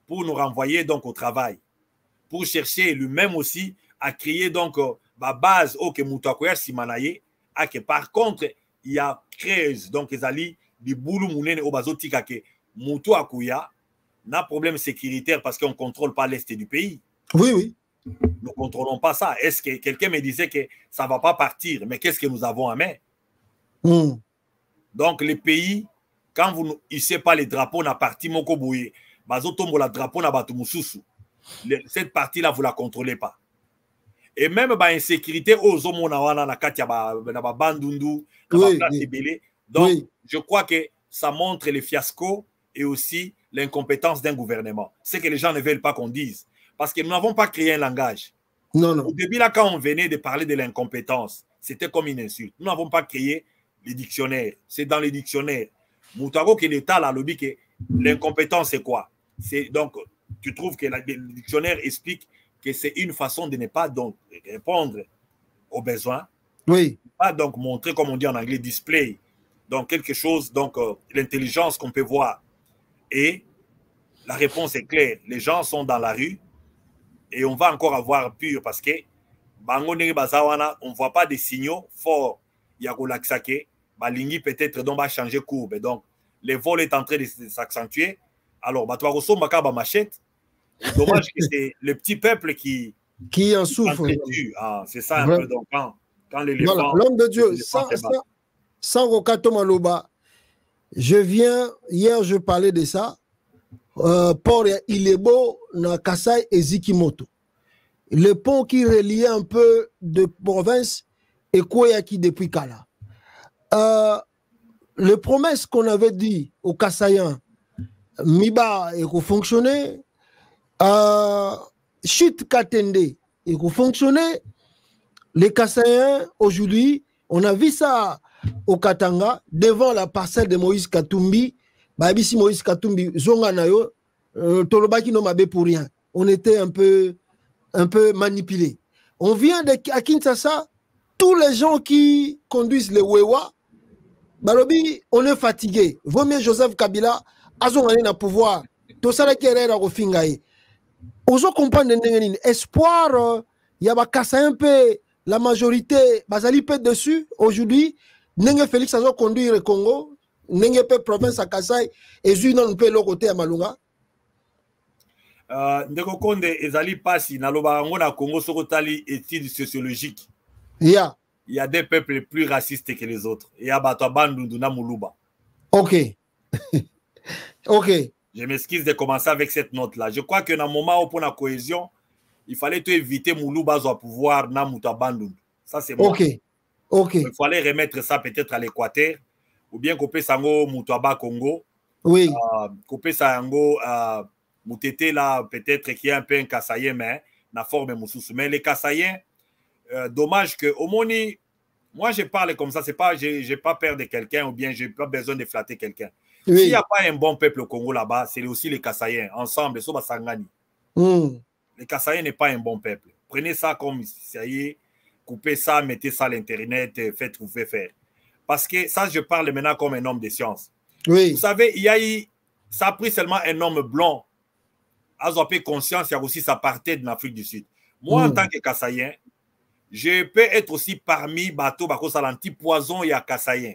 pour nous renvoyer donc au travail, pour chercher lui-même aussi à créer donc la base au que Moutakoya Simanaye, à que par contre, il y a 13, donc ils allaient du boulou mounene au bazotika que Moutakoya n'a problème sécuritaire parce qu'on ne contrôle pas l'est du pays. Oui, oui. Nous ne contrôlons pas ça. Est-ce que quelqu'un me disait que ça ne va pas partir, mais qu'est-ce que nous avons à main? Donc, les pays, quand vous ne hissez pas les drapeaux, na partie moko bouye, bazotombo la drapeau na batu mususu. Cette partie-là, vous ne la contrôlez pas. Et même bah, insécurité aux hommes na katia ba bandundu, donc je crois que ça montre les fiascos et aussi l'incompétence d'un gouvernement. C'est que les gens ne veulent pas qu'on dise. Parce que nous n'avons pas créé un langage. Non, non. Au début, là, quand on venait de parler de l'incompétence, c'était comme une insulte. Nous n'avons pas créé les dictionnaires. C'est dans les dictionnaires. Moutago que l'État l'a dit que l'incompétence, c'est quoi? Donc, tu trouves que le dictionnaire explique que c'est une façon de ne pas donc répondre aux besoins. Oui. Pas donc montrer, comme on dit en anglais, display. Donc, quelque chose, donc l'intelligence qu'on peut voir. Et la réponse est claire. Les gens sont dans la rue et on va encore avoir pur parce que on ne voit pas des signaux forts. Il y a Golaksake, Balingi peut-être donc va changer courbe. Donc, les vols est en train de s'accentuer. Alors, machette. Dommage que c'est le petit peuple qui en souffre. Ah, c'est ça un peu. Donc, quand l'éléphant. Voilà, l'homme de Dieu, sans Rokato Maloba, hier, je parlais de ça. Port Ilebo, na Kasai et Zikimoto. Le pont qui reliait un peu de province et Koyaki depuis Kala. Les promesses qu'on avait dit aux Kasaïens, Miba et qu'on fonctionnait, Chute Katende et qu'on fonctionnait, les Kasaïens aujourd'hui, on a vu ça au Katanga, devant la parcelle de Moïse Katumbi. Babisi Moïse Katumbi, Zonga Nayo, Tolobaki no Mabe pour rien. On était un peu manipulés. On vient à Kinshasa, tous les gens qui conduisent les Wewa, Balobi, on est fatigué. Vaut mieux Joseph Kabila, Azongani na pouvoir. Tout ça, qui est au Fingaï. Oso comprendre espoir, il y a un peu la majorité, Bazali peut dessus aujourd'hui. Nenge Félix a conduit le Congo, Nenge peut province à Kasai, et Zuinon peut le côté à Malunga. Ndeko Konde ezali pasi na loba ngo na Congo sokotali étude sociologique. Yeah. Il y a des peuples plus racistes que les autres. Il y a Bato Bandundu na Muluba. OK. OK. Je m'excuse de commencer avec cette note-là. Je crois que dans le moment où pour la cohésion, il fallait tout éviter Muluba au pouvoir na Muta Bandundu. Ça c'est bon. OK. OK. Il fallait remettre ça peut-être à l'Équateur ou bien couper Sango Mutaba Congo. Oui. Couper Sango Moutete là, peut-être qu'il y a un peu un Kassaïen, mais na forme Moussous. Mais les Kassaïens, dommage que au Moni, moi je parle comme ça, c'est pas, j'ai pas peur de quelqu'un ou bien j'ai pas besoin de flatter quelqu'un. Oui. S'il n'y a pas un bon peuple au Congo là-bas, c'est aussi les Kassaïens, ensemble, Soba Sangani. Les Kassaïens n'est pas un bon peuple. Prenez ça comme ça y est, coupez ça, mettez ça à l'internet, faites ce que vous pouvez faire. Parce que ça, je parle maintenant comme un homme de science. Oui. Vous savez, il y a eu, ça a pris seulement un homme blanc. À peu conscience, il y a aussi sa partie de l'Afrique du Sud. Moi, en tant que Kassaïen, je peux être aussi parmi bateau bako salanti poison et à Kassaïen.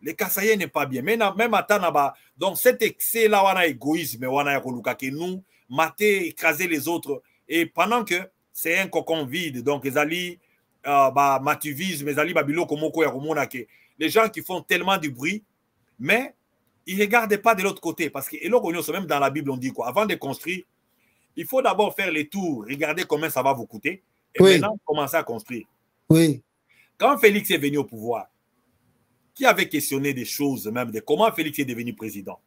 Les Kassaïens n'est pas bien. Même à Tanaba, donc cet excès là, on a égoïsme, on a que nous, mater, écraser les autres. Et pendant que c'est un cocon vide, donc les alliés, matuvisme, les alliés babilo komoko ya komonake. Les gens qui font tellement de bruit, mais ils ne regardent pas de l'autre côté. Parce que même dans la Bible, on dit quoi? Avant de construire, il faut d'abord faire les tours, regarder combien ça va vous coûter, et maintenant commencer à construire. Oui. Quand Félix est venu au pouvoir, qui avait questionné des choses, même de comment Félix est devenu président,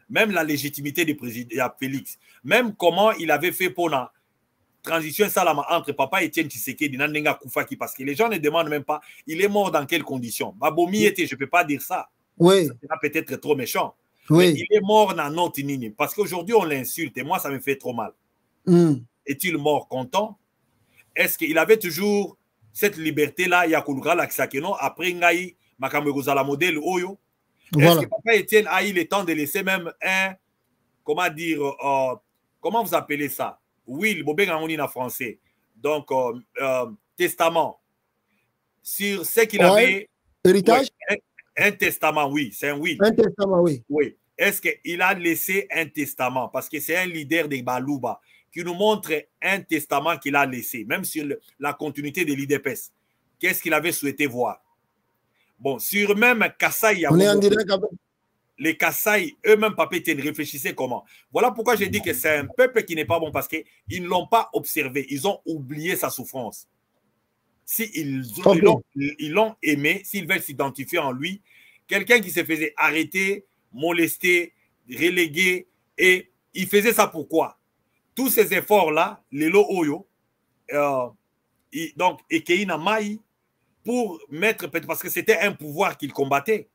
même la légitimité du président Félix, même comment il avait fait pour la transition salama entre Papa Etienne Tshisekedi et Nandenga Koufaki, parce que les gens ne demandent même pas, il est mort dans quelles conditions? Babomi était, je ne peux pas dire ça. Oui. C'est peut-être trop méchant. Oui. Mais il est mort dans notre nini. Parce qu'aujourd'hui, on l'insulte et moi, ça me fait trop mal. Est-il mort content? Est-ce qu'il avait toujours cette liberté-là? Il y a après Ngaï, Makamegozala modèle Oyo. Est-ce que Papa Etienne a eu le temps de laisser même un, comment dire, comment vous appelez ça? Will, Bobé en français. Donc, testament. Sur ce qu'il avait. Héritage? Un testament, oui, c'est un will. Un testament, oui. Oui. Est-ce qu'il a laissé un testament? Parce que c'est un leader des Balouba qui nous montre un testament qu'il a laissé, même sur la continuité de l'IDPS. Qu'est-ce qu'il avait souhaité voir? Bon, sur même Kassai, on est en direct. Les Kassai, eux-mêmes, Pape Etienne, réfléchissaient comment. Voilà pourquoi j'ai dit que c'est un peuple qui n'est pas bon, parce qu'ils ne l'ont pas observé. Ils ont oublié sa souffrance. S'ils l'ont aimé, s'ils veulent s'identifier en lui, quelqu'un qui se faisait arrêter, molester, reléguer, et il faisait ça pourquoi? Tous ces efforts-là, Lelo Oyo, donc Ekeina Mai, pour mettre, parce que c'était un pouvoir qu'il combattait.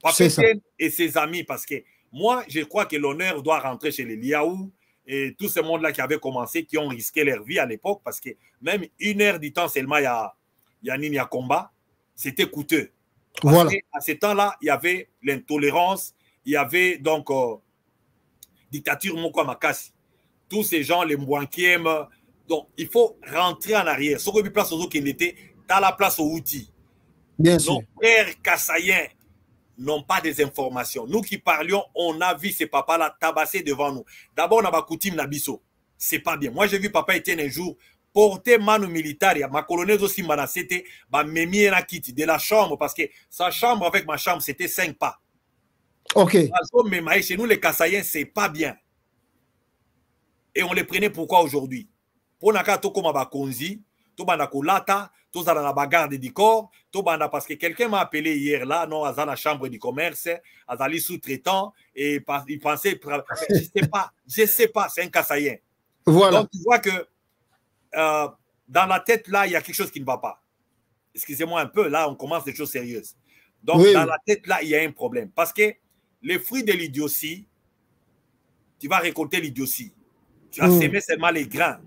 Pape Etienne et ses amis, parce que moi, je crois que l'honneur doit rentrer chez les Liaou et tout ce monde-là qui avait commencé, qui ont risqué leur vie à l'époque, parce que même 1 heure du temps seulement, il y a Nini à combat, c'était coûteux. Parce qu'à ce temps-là, il y avait l'intolérance, il y avait donc dictature Moko Makasi. Tous ces gens, les Mouankiem, donc il faut rentrer en arrière. Ce qui place aux autres qui n'était dans la place aux outils. Bien sûr. Nos frères kassaïens n'ont pas des informations. Nous qui parlions, on a vu ces papas-là tabasser devant nous. D'abord, on a ma coutume Nabiso. C'est pas bien. Moi, j'ai vu Papa Etienne un jour porter manu militaire. Ma colonel aussi m'a c'était Memi Nakiti de la chambre, parce que sa chambre avec ma chambre, c'était 5 pas. Ok. Mais chez nous, les Kassaïens, c'est pas bien. Et on les prenait pourquoi aujourd'hui? Pour Naka Tokoma Bakonzi, Tobana Kolata, Tozana la bagarre du corps, Tobana, parce que quelqu'un m'a appelé hier là, non, à la chambre du commerce, à les sous-traitants, et il pensait, je sais pas, c'est un Kassaïen. Voilà. Donc tu vois que dans la tête là, il y a quelque chose qui ne va pas. Excusez-moi un peu, là, on commence des choses sérieuses. Donc dans la tête là, il y a un problème. Parce que les fruits de l'idiotie, tu vas récolter l'idiotie. Tu as sémé seulement les grains.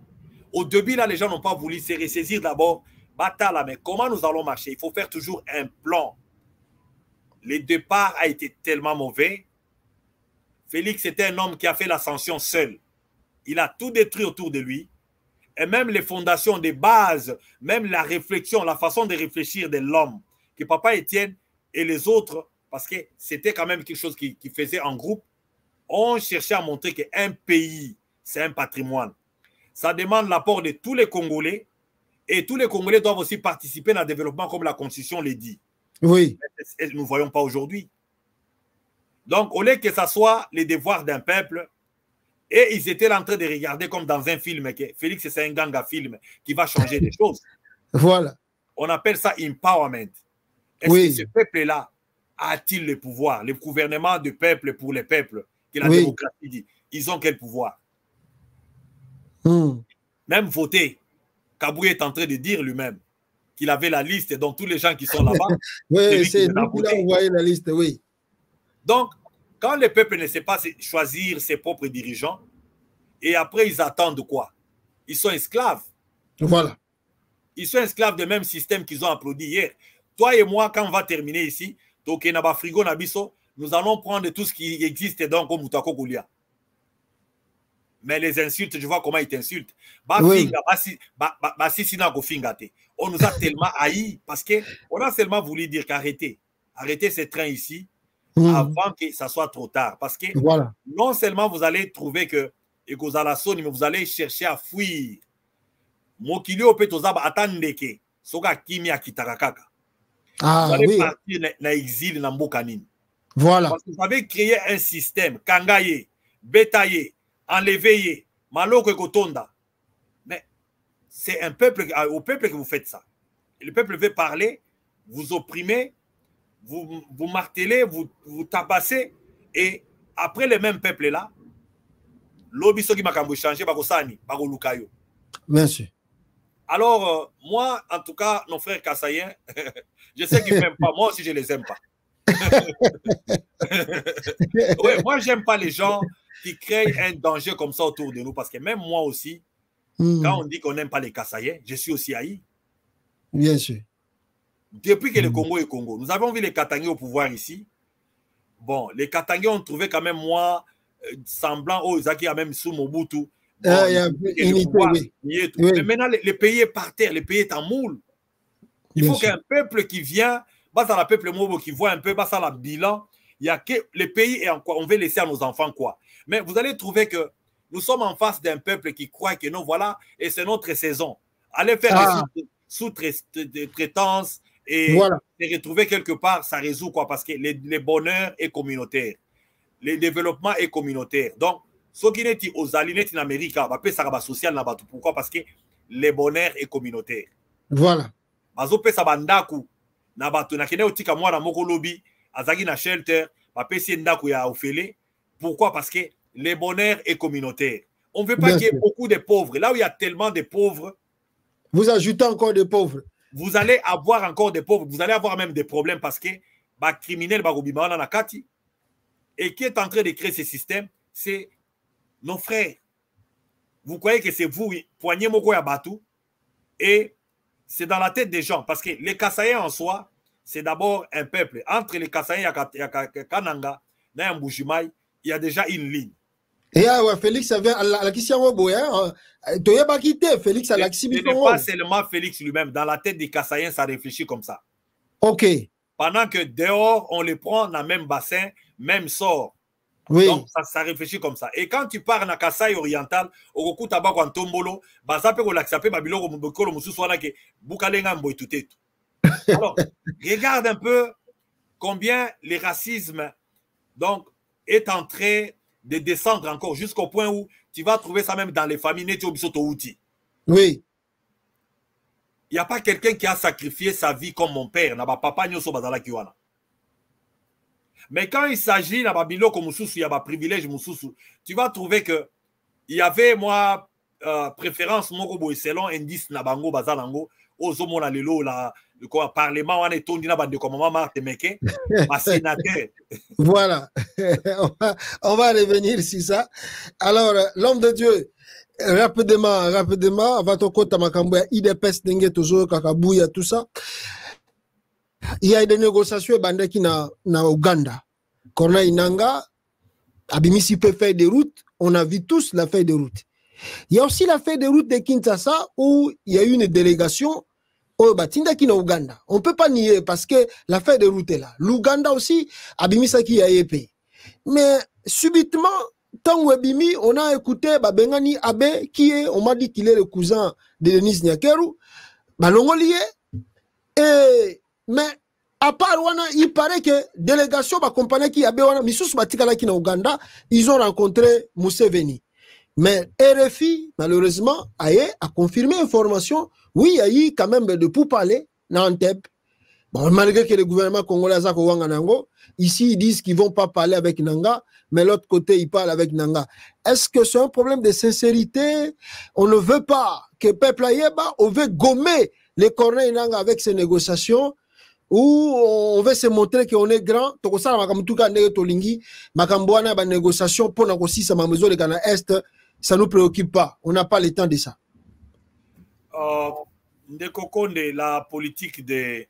Au début, là, les gens n'ont pas voulu se ressaisir d'abord. Batala, mais comment nous allons marcher? Il faut faire toujours un plan. Le départ a été tellement mauvais. Félix était un homme qui a fait l'ascension seul. Il a tout détruit autour de lui. Et même les fondations des bases, même la réflexion, la façon de réfléchir de l'homme, que Papa Etienne et les autres, parce que c'était quand même quelque chose qui faisait en groupe, ont cherché à montrer qu'un pays, c'est un patrimoine. Ça demande l'apport de tous les Congolais, et tous les Congolais doivent aussi participer dans le développement comme la Constitution le dit. Oui. Et nous ne voyons pas aujourd'hui. Donc, au lieu que ce soit les devoirs d'un peuple, et ils étaient là en train de regarder comme dans un film, que Félix, c'est un gang à film qui va changer des choses. Voilà. On appelle ça empowerment. Est-ce que ce peuple-là a-t-il le pouvoir? Le gouvernement du peuple pour les peuples, que la démocratie dit. Ils ont quel pouvoir? Même voter. Kaboué est en train de dire lui-même qu'il avait la liste, donc tous les gens qui sont là-bas. Oui, c'est lui qui a envoyé la liste, oui. Donc, quand le peuple ne sait pas choisir ses propres dirigeants, et après ils attendent quoi? Ils sont esclaves. Voilà. Ils sont esclaves du même système qu'ils ont applaudi hier. Toi et moi, quand on va terminer ici, nous allons prendre tout ce qui existe dans le Moutako Goulia. Mais les insultes, je vois comment ils t'insultent. On nous a tellement haïs parce qu'on a seulement voulu dire qu'arrêtez. Arrêtez ce train ici avant que ça soit trop tard. Parce que non seulement vous allez trouver que mais vous allez chercher à fuir. Mokilio Petozaba attendeke. Soga kimia kitarakaka. Vous allez partir dans l'exil dans Mbokanine. Voilà. Parce que vous avez créé un système. Kangaye, Betaye, enlevé, Maloko et Kotonda. Mais c'est un peuple, au peuple que vous faites ça. Et le peuple veut parler, vous opprimez, vous martelez, vous tabassez, et après le même peuple là, l'obiso qui m'a changé, Bagosani, Bagolukayo. Bien sûr. Alors, moi, en tout cas, nos frères kassaïens, je sais qu'ils ne m'aiment pas, moi aussi je ne les aime pas. Ouais, moi, j'aime pas les gens qui créent un danger comme ça autour de nous, parce que même moi aussi, quand on dit qu'on n'aime pas les Kassaïens, je suis aussi haï. Bien sûr. Depuis que le Congo est Congo, nous avons vu les Katangais au pouvoir ici. Bon, les Katangais ont trouvé quand même, moi, semblant aux Zaki, même sous Mobutu. Bon, mais maintenant, le pays est par terre, le pays est en moule. Il faut qu'un peuple qui vient, dans le peuple Mobo qui voit un peu, dans le bilan, il y a que le pays est en quoi, on veut laisser à nos enfants quoi. Mais vous allez trouver que nous sommes en face d'un peuple qui croit que non, voilà, et c'est notre saison. Allez faire des sous-traitance Et voilà. Se retrouver quelque part, ça résout quoi? Parce que le bonheur est communautaire. Le développement est communautaire. Donc, ce qui est aux alliés en Amérique, ça va social. Pourquoi? Parce que le bonheur est communautaire. Voilà. Bazope sa bandaku na batu na kene otika mwana moko lobi azaki na shelter bapesi ndaku ya ofele. Pourquoi? Parce que le bonheur est communautaire. On ne veut pas qu'il y ait beaucoup de pauvres. Là où il y a tellement de pauvres, vous ajoutez encore des pauvres. Vous allez avoir encore des pauvres. Vous allez avoir même des problèmes parce que les criminels et qui est en train de créer ce système, c'est nos frères. Vous croyez que c'est vous, poignez moko ya batou, et c'est dans la tête des gens. Parce que les Kassaïens en soi, c'est d'abord un peuple. Entre les Kassaïens et Kananga, il y a déjà une ligne. Et Félix avait la question Félix a ce n'est pas seulement Félix lui-même. Dans la tête des Kassaïens, ça réfléchit comme ça. Ok. Pendant que dehors, on les prend dans le même bassin, même sort. Oui. Donc, ça réfléchit comme ça. Et quand tu pars dans Kasaï oriental, au Roku Tabako en Tombolo, Bazape ou l'Axapé, Babilo, Mbokolo, Moussouana, qui Boukalenga, Mboituté. Alors, regarde un peu combien le racisme donc, est en train de descendre encore jusqu'au point où tu vas trouver ça même dans les familles Nétio-Bisoto-Outi. Oui. Il n'y a pas quelqu'un qui a sacrifié sa vie comme mon père, n'a pas papa Nyoso Bazala Kiwana. Mais quand il s'agit d'un babilo comme Moussoussou, il y a un privilège Moussoussou, tu vas trouver que il y avait, moi, préférence, Moko selon indice Nabango, Bazalango, Ozomo na lelo, le parlement, on est tondi na bande comme maman Temeke, ma sénateur. Voilà. On va revenir sur ça. Alors, l'homme de Dieu, rapidement, avant ton côté, Makambouya, IDPS, Nenge, Tozo, Kakabouya, tout ça. Il y a des négociations bandeki na Ouganda. Corneille Inanga, Abimisi peut faire des routes. On a vu tous la feuille de route. Il y a aussi la feuille de route de Kinshasa où il y a eu une délégation au Batindaki na Ouganda. On ne peut pas nier parce que la feuille de route est là. L'Ouganda aussi, Abimisa qui a été. Mais subitement, tant Webimi, on a écouté Bengani Abe qui est, on m'a dit qu'il est le cousin de Denis Nyakeru, Balongolié. Et mais à part wana, il paraît que délégation compagnie qui Abe wana Misusu Batikala qui na Ouganda, ils ont rencontré Museveni. Mais RFI, malheureusement, a confirmé l'information. Oui, il y a eu quand même de pourparlers dans Antep. Bon, malgré que le gouvernement congolais a Nango, ici, ils disent qu'ils ne vont pas parler avec Nanga, mais l'autre côté, ils parlent avec Nanga. Est-ce que c'est un problème de sincérité? On ne veut pas que le peuple Ayeba, on veut gommer les Corneilles Nanga avec ces négociations, ou on veut se montrer qu'on est grand. Négociation pour négocier ma maison de Ghana Est, ça ne nous préoccupe pas. On n'a pas le temps de ça. La politique de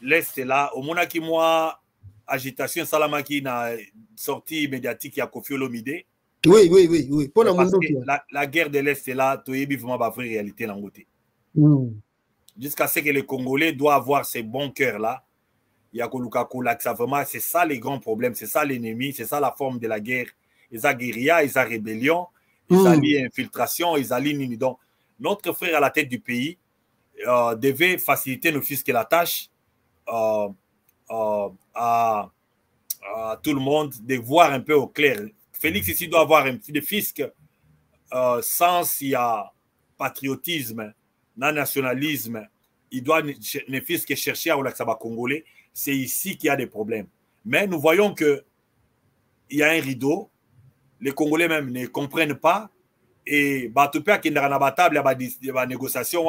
l'Est là, au moment qui moi agitation Salamaki na sortie médiatique à Koffi Olomide. Oui. Pour la guerre de l'Est là, tu es vraiment la vraie réalité dans côté. Jusqu'à ce que les Congolais doivent avoir ces bons cœurs là. Il y a vraiment, c'est ça les grands problèmes, c'est ça l'ennemi, c'est ça la forme de la guerre. Ils ont guérilla, ils ont rébellion, ils ont infiltration, ils ont donc notre frère à la tête du pays devait faciliter ne fût-ce que la tâche à tout le monde de voir un peu au clair. Félix ici doit avoir un petit fisc sans il y a patriotisme, nationalisme, il doit ne fût-ce que chercher à Olaxaba Congolais. C'est ici qu'il y a des problèmes. Mais nous voyons qu'il y a un rideau. Les Congolais même ne comprennent pas. Et Batupé qui est dans la table, il y a des négociations.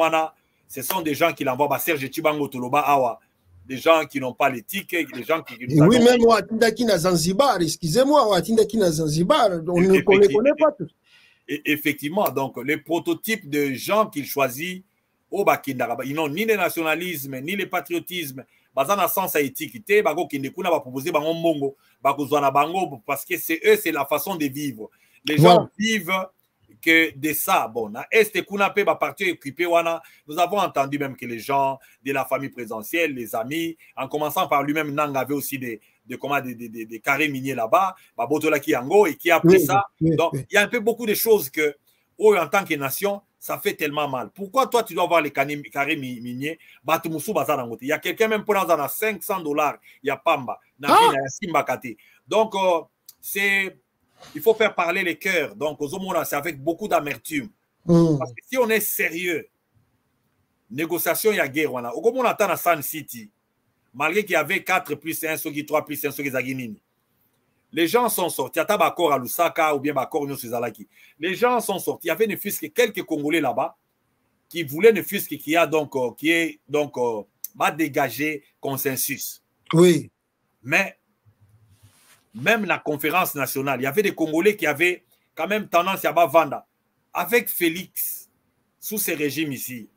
Ce sont des gens qui l'envoient. Serge Chibango Toloba Awa. Des gens qui n'ont pas l'éthique. Des gens qui. Oui, même Watindaki na Zanzibar. Excusez-moi, Watindaki na Zanzibar. On ne les connaît pas tous. Effectivement. Donc, les prototypes de gens qu'ils choisissent, ils n'ont ni le nationalisme, ni le patriotisme. Bazana sens éthique, bago qui ne kuna ba proposer bango mbongo, bago zwana bango parce que c'est eux, c'est la façon de vivre. Les gens vivent que de ça. Bon, na est kuna pe ba parti équipé wana. Nous avons entendu même que les gens de la famille présidentielle, les amis, en commençant par lui-même, Nang avait aussi des carrés miniers là-bas, Babotola Kiango et qui a pris ça. Donc il y a un peu beaucoup de choses que en tant que nation, ça fait tellement mal. Pourquoi toi, tu dois avoir les carrés miniers? Il y a quelqu'un même pour dans 500 $, il y a Pamba. Donc, il faut faire parler les cœurs. Donc, c'est avec beaucoup d'amertume. Parce que si on est sérieux, négociation, il y a guerre. On attend à Sun City, malgré qu'il y avait 4+1, 3+1, Zaginini. Les gens sont sortis. Il y a Bakor à Lusaka ou bien Bakor Nyo Suzalaki. Les gens sont sortis. Il y avait ne fût-ce que quelques Congolais là-bas qui voulaient ne fût-ce que qui est dégager consensus. Oui. Mais même la conférence nationale, il y avait des Congolais qui avaient quand même tendance à vendre. Avec Félix, sous ces régimes ici,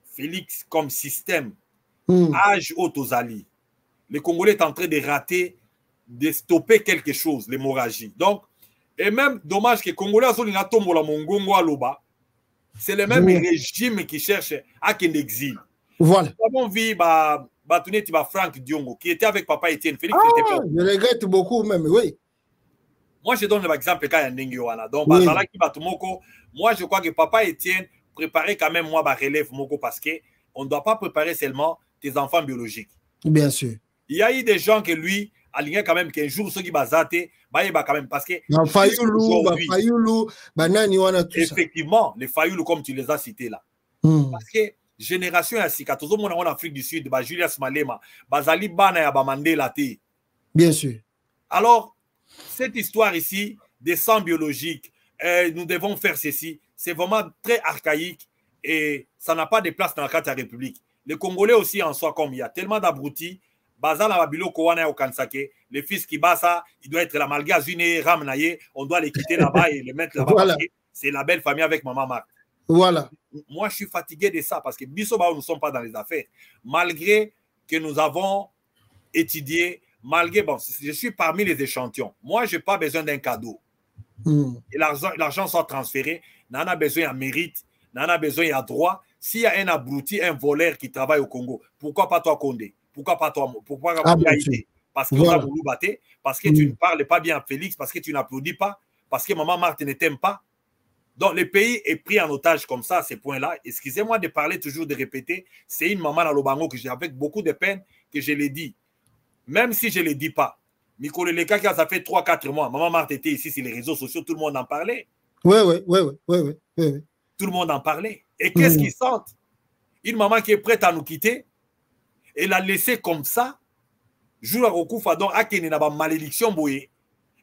Félix comme système, âge Otozali, les Congolais sont en train de rater, de stopper quelque chose, l'hémorragie. Donc, et même dommage que les Congolais c'est le même régime qui cherche à qu'il exil. Voilà. Nous avons vu Franck Diongo qui était avec Papa Etienne. Félix je regrette beaucoup même, oui. Moi, je donne l'exemple quand il y a donc, oui. moi, je crois que Papa Etienne préparait quand même moi relève Moko parce qu'on ne doit pas préparer seulement tes enfants biologiques. Bien sûr. Il y a eu des gens que lui, aligné quand même qu'un jour, ceux qui basate, quand même parce que. Effectivement, les Fayoulou, comme tu les as cités là. Parce que génération ya sika, tout le monde en Afrique du Sud, Julius Malema, Bazali Bana ya Mandela te. Bien sûr. Alors, cette histoire ici, des sangs biologiques, nous devons faire ceci, c'est vraiment très archaïque et ça n'a pas de place dans la carte de la République. Les Congolais aussi en soi, comme il y a tellement d'abrutis, Bazala Babilo Kowana au Kansake, les fils qui battent ça, il doit être la malga Zune Ramnaye, on doit les quitter là-bas et les mettre là-bas voilà. Parce que c'est la belle famille avec Maman Marc. Voilà. Moi, je suis fatigué de ça parce que Bissoba, nous ne sommes pas dans les affaires. Malgré que nous avons étudié, malgré, bon, je suis parmi les échantillons. Moi, je n'ai pas besoin d'un cadeau. Et l'argent soit transféré, n'en a besoin à mérite, n'en a besoin à droit. S'il y a un abruti, un voleur qui travaille au Congo, pourquoi pas toi, Condé? Pourquoi pas toi? Pourquoi pas Gaïté? Parce que voilà. Vous battez, parce que tu ne parles pas bien à Félix, parce que tu n'applaudis pas, parce que Maman Marthe ne t'aime pas. Donc, le pays est pris en otage comme ça, à ces points-là. Excusez-moi de parler toujours, de répéter. C'est une maman à Lobango que j'ai avec beaucoup de peine que je l'ai dit. Même si je ne le dis pas. Mikolo Leka, ça fait 3-4 mois. Maman Marthe était ici sur les réseaux sociaux, tout le monde en parlait. Oui. Tout le monde en parlait. Et qu'est-ce qu'ils sentent? Une maman qui est prête à nous quitter, et la laisser comme ça, jour à Rokufa, donc à Kenya, une malédiction, boye.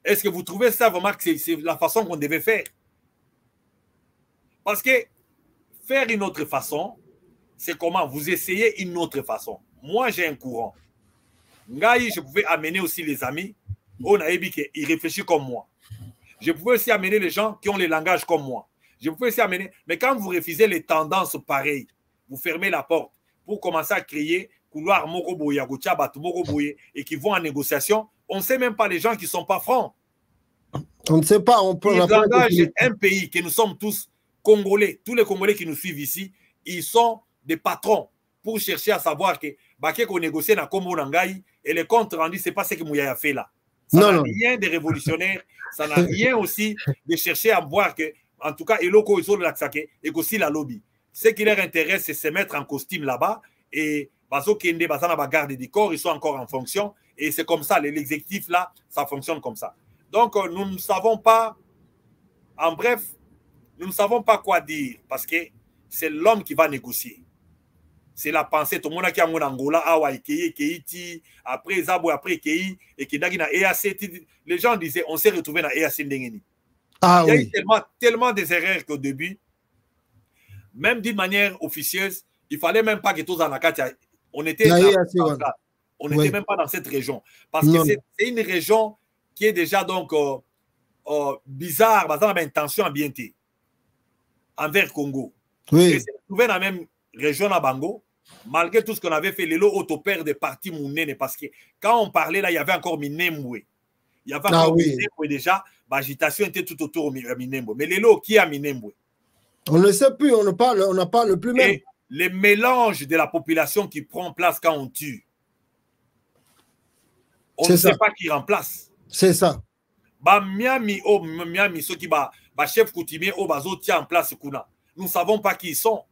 Est-ce que vous trouvez ça vraiment que c'est la façon qu'on devait faire? Parce que faire une autre façon, c'est comment? Vous essayez une autre façon. Moi, j'ai un courant. Ngaï, je pouvais amener aussi les amis. On a dit qu'ils réfléchissent comme moi. Je pouvais aussi amener les gens qui ont les langages comme moi. Je pouvais aussi amener... Mais quand vous refusez les tendances pareilles, vous fermez la porte pour commencer à créer couloir Mokoboye, Mokoboye, et qui vont en négociation, on ne sait même pas les gens qui ne sont pas francs. On ne sait pas. On peut un pays que nous sommes tous Congolais, tous les Congolais qui nous suivent ici, ils sont des patrons pour chercher à savoir que qu'on négocie dans Kombo Nangaï et les comptes rendus, ce n'est pas ce que Mouya a fait là. Ça n'a rien de révolutionnaire, ça n'a rien aussi de chercher à voir que, en tout cas, Eloko Iso Laksake et aussi la lobby. Ce qui leur intéresse, c'est se mettre en costume là-bas et Bazo Kende, Bazana Bagarde des corps, ils sont encore en fonction et c'est comme ça, l'exécutif là, ça fonctionne comme ça. Donc, nous ne savons pas, en bref, nous ne savons pas quoi dire parce que c'est l'homme qui va négocier. C'est la pensée. Tout le monde qui a en Angola, Awa, Keiti, après Zabo, après Kei, et qui n'a pas EAC. Les gens disaient, on s'est retrouvé dans EAC Ndengeni. Il y a eu tellement des erreurs qu'au début, même d'une manière officieuse, il ne fallait même pas que tous en Akatia. On était même pas dans cette région. Parce que c'est une région qui est déjà donc bizarre, basée sur intention ambientée envers Congo. Et c'est trouvé dans la même région à Bango, malgré tout ce qu'on avait fait, les lots autopères des partis Mounene, parce que quand on parlait là, il y avait encore Minembwe. Il y avait encore Minembwe déjà, l'agitation était tout autour de Minembwe. Mais les lots, qui a Minembwe? On ne sait plus, on ne parle plus même. Et les mélanges de la population qui prend place quand on tue, on ne sait pas qui remplace. C'est ça. Miami, ceux qui chef coutumier, bazo tient en place kuna. nous ne savons pas qui ils sont.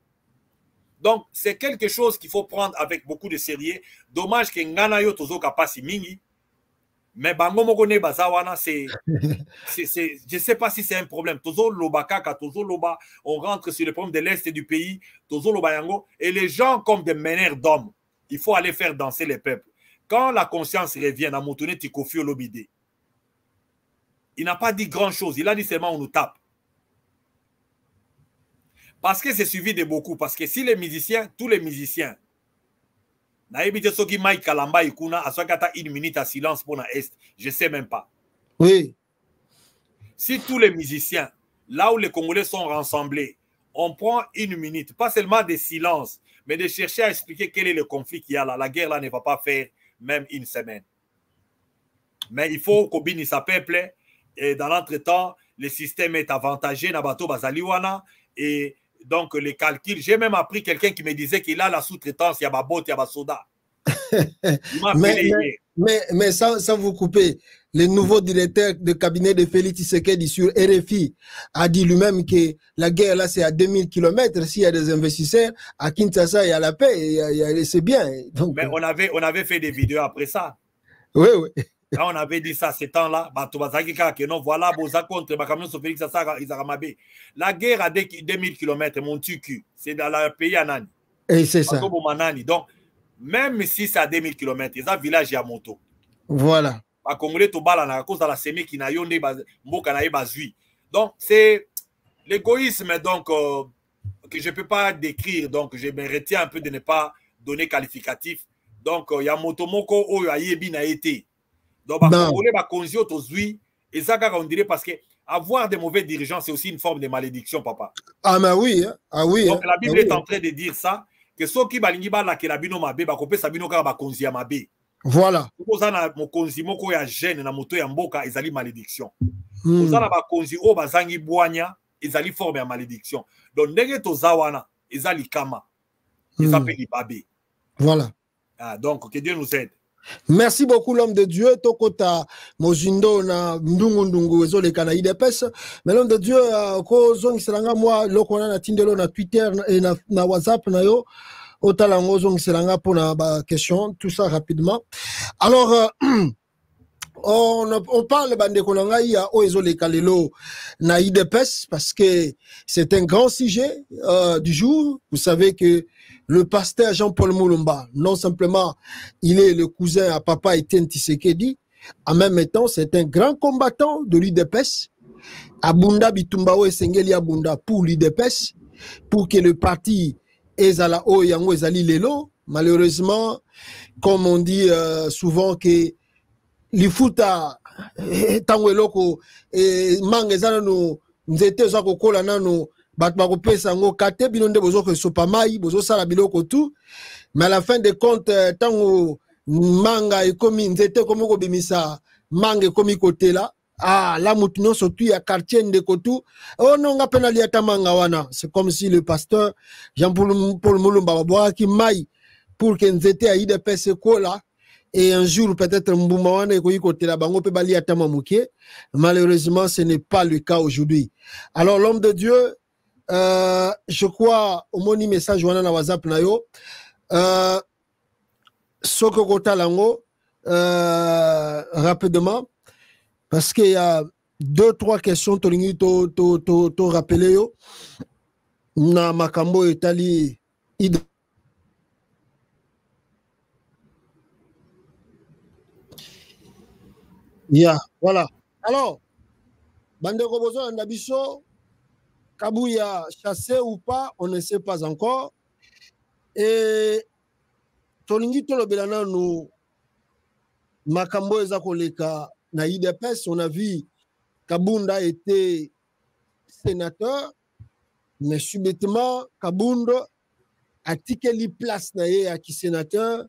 Donc, c'est quelque chose qu'il faut prendre avec beaucoup de sérieux. Dommage que Ngana yo tozo kapasi mingi. Mais bango moko ne bazawana, je ne sais pas si c'est un problème. Tozo loba kaka, tozo loba, on rentre sur le problème de l'Est du pays, tozo loba yango, et les gens comme des meneurs d'hommes, il faut aller faire danser les peuples. Quand la conscience revient à Moutoune Tikofi Olobide, il n'a pas dit grand-chose, il a dit seulement on nous tape. Parce que c'est suivi de beaucoup, parce que si les musiciens, tous les musiciens, Mike Kalamba Ikuna a 1 minute à silence pour la Est. Je ne sais même pas. Oui. Si tous les musiciens, là où les Congolais sont rassemblés, on prend 1 minute, pas seulement de silence, mais de chercher à expliquer quel est le conflit qu'il y a là. La guerre là ne va pas faire même 1 semaine. Mais il faut qu'on bénisse sa peuple. Et dans l'entretemps, le système est avantagé. Nabato Bazaliwana. Et donc, les calculs, j'ai même appris quelqu'un qui me disait qu'il a la sous-traitance, il y a Babot, il y a Basoda. mais sans vous couper, le nouveau directeur de cabinet de Félix Tshisekedi sur RFI a dit lui-même que la guerre là c'est à 2000 km. S'il y a des investisseurs, à Kinshasa il y a la paix, c'est bien. Donc, mais on avait fait des vidéos après ça. Oui, oui. Quand on avait dit ça, ces temps-là, non, voilà, contre Félix la guerre à 2000 km, mon tucu, c'est dans le pays Anani. Et c'est ça. Donc, même si c'est à 2000 km, il y a un village à moto. Voilà. Donc, c'est l'égoïsme donc, que je ne peux pas décrire. Donc, je me retiens un peu de ne pas donner qualificatif. Donc, il y a Motomoko Oyo Ayebi na été. Donc, on dirait parce que avoir des mauvais dirigeants, c'est aussi une forme de malédiction, papa. Ah, mais oui. Hein? Ah, oui. Donc, la Bible est en train de dire ça, que ceux qui balingi ba la ke la bino mabe, ba kopé sabino ka ba konzi ya mabe. Voilà. Ozana mo konzi moko ya gêne na moto ya mboka ezali malédiction. Ozana ba konzi o bazangi boanya ezali forme ya malédiction. Donc, ndenge tozawana ezali kama. Ezapeli babe. Voilà. Ah, donc, que Dieu nous aide. Merci beaucoup l'homme de Dieu. Tokota mojindo na ndungu ezo le kana IDPS. Mais l'homme de Dieu ko zongi selanga moi loko na tindelo na Twitter et na WhatsApp na yo otalango zongi selanga pour na ba question tout ça rapidement. Alors on parle bande kolanga ya o ezo le kalelo na IDPS parce que c'est un grand sujet du jour. Vous savez que le pasteur Jean-Paul Moulumba, non simplement, il est le cousin à papa Etienne Tshisekedi, en même temps, c'est un grand combattant de l'UDPS. Abunda Bitumbao et Sengeli Abunda pour l'UDPS, pour que le parti Ezala O Yango Ezali Lelo, malheureusement, comme on dit souvent que l'Ifuta Tangweloko et Mangezana no Nzete Zako Kola Nano bat bakopesa ngo kate bilonde bozo ko sopa mai bozo sala biloko tout mais à la fin de compte tango manga ekomi nzete komoko bimisa manga ekomi côté là ah la mutuno surtout ya quartier ndeko tout oh non nga pena liata manga wana c'est comme si le pasteur Jean-Paul Moulumba boa ki mai pour que nzete a IDPS ko là et un jour peut-être mbuma wana ekoyi côté là bango pe bali ata mamuke. Malheureusement ce n'est pas le cas aujourd'hui. Alors l'homme de Dieu, je crois au moni message wana na WhatsApp na yo soko kota lango rapidement parce qu'il y a 2-3 questions tolingi to rappeler yo na makambo etali voilà. Alors bandeko bozo na biso Kabouya chassé ou pas, on ne sait pas encore. Et Tolingi Tolobelana nous Makambo Ezakoleka na IDPS, on a vu Kabunda était sénateur, mais subitement Kabunda a tiqué place na ye à qui sénateur,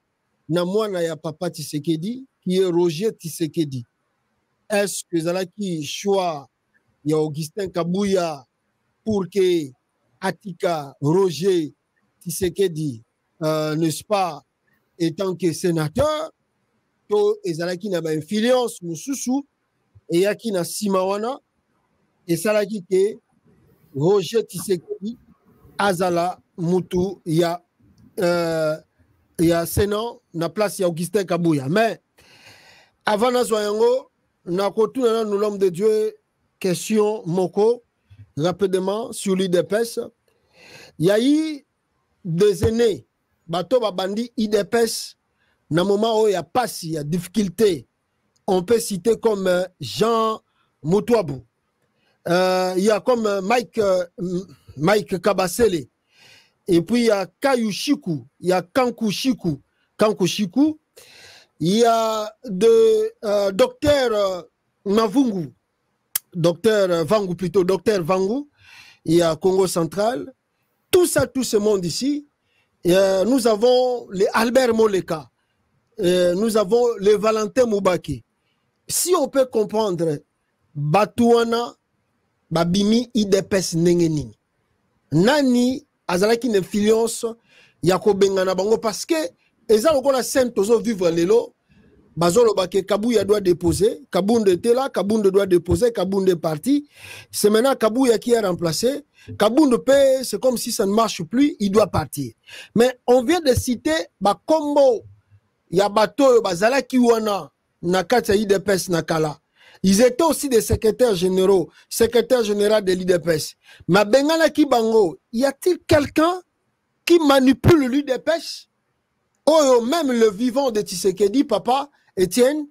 na moi na ya papa Tshisekedi, qui est Roger Tshisekedi. Est-ce que Zalaki choix il y a Augustin Kabouya pour que Atika Roger Tshisekedi, n'est-ce pas, étant que sénateur, to ezalaki na ba influence mususu et yaki na simawana et salaki que Roger Tshisekedi azala mutu ya Sénat na place ya Augustin Kabouya. Mais avant na zoyango na kotuna na l'homme de Dieu question moko rapidement sur l'IDPS. Il y a eu des aînés bato babandi IDPS na moment où il y a pas il y a difficulté. On peut citer comme Jean Moutouabou. Il y a comme Mike Kabasele. Et puis il y a Kayushiku, il y a Kankushiku. Il y a de docteur Mavungu, docteur Vangu plutôt, docteur Vangu. Il y a Congo central. Tout ça, tout ce monde ici. Nous avons les Albert Moleka. Nous avons les Valentin Moubaki. Si on peut comprendre, Batouana, Babimi, IDPS, Nengeni. Nani, Azalaki, une influence, Yako Bengana Bango, parce que, Ezalo qu'on a scène, tozo vivre l'élo, Bazolo Bake, Kabouya doit déposer, Kabounde était là, Kabounde doit déposer, Kabounde est parti. C'est maintenant Kabouya qui est remplacé. Kabounde paie, c'est comme si ça ne marche plus, il doit partir. Mais on vient de citer, Bakombo, Yabato, Bazala Kiwana, Nakata IDPS Nakala. Ils étaient aussi des secrétaires généraux, secrétaire général de l'IDPS. Mais Bengala Kibango, y a-t-il quelqu'un qui manipule l'IDPS? Oh, même le vivant de Tshisekedi, papa, Étienne,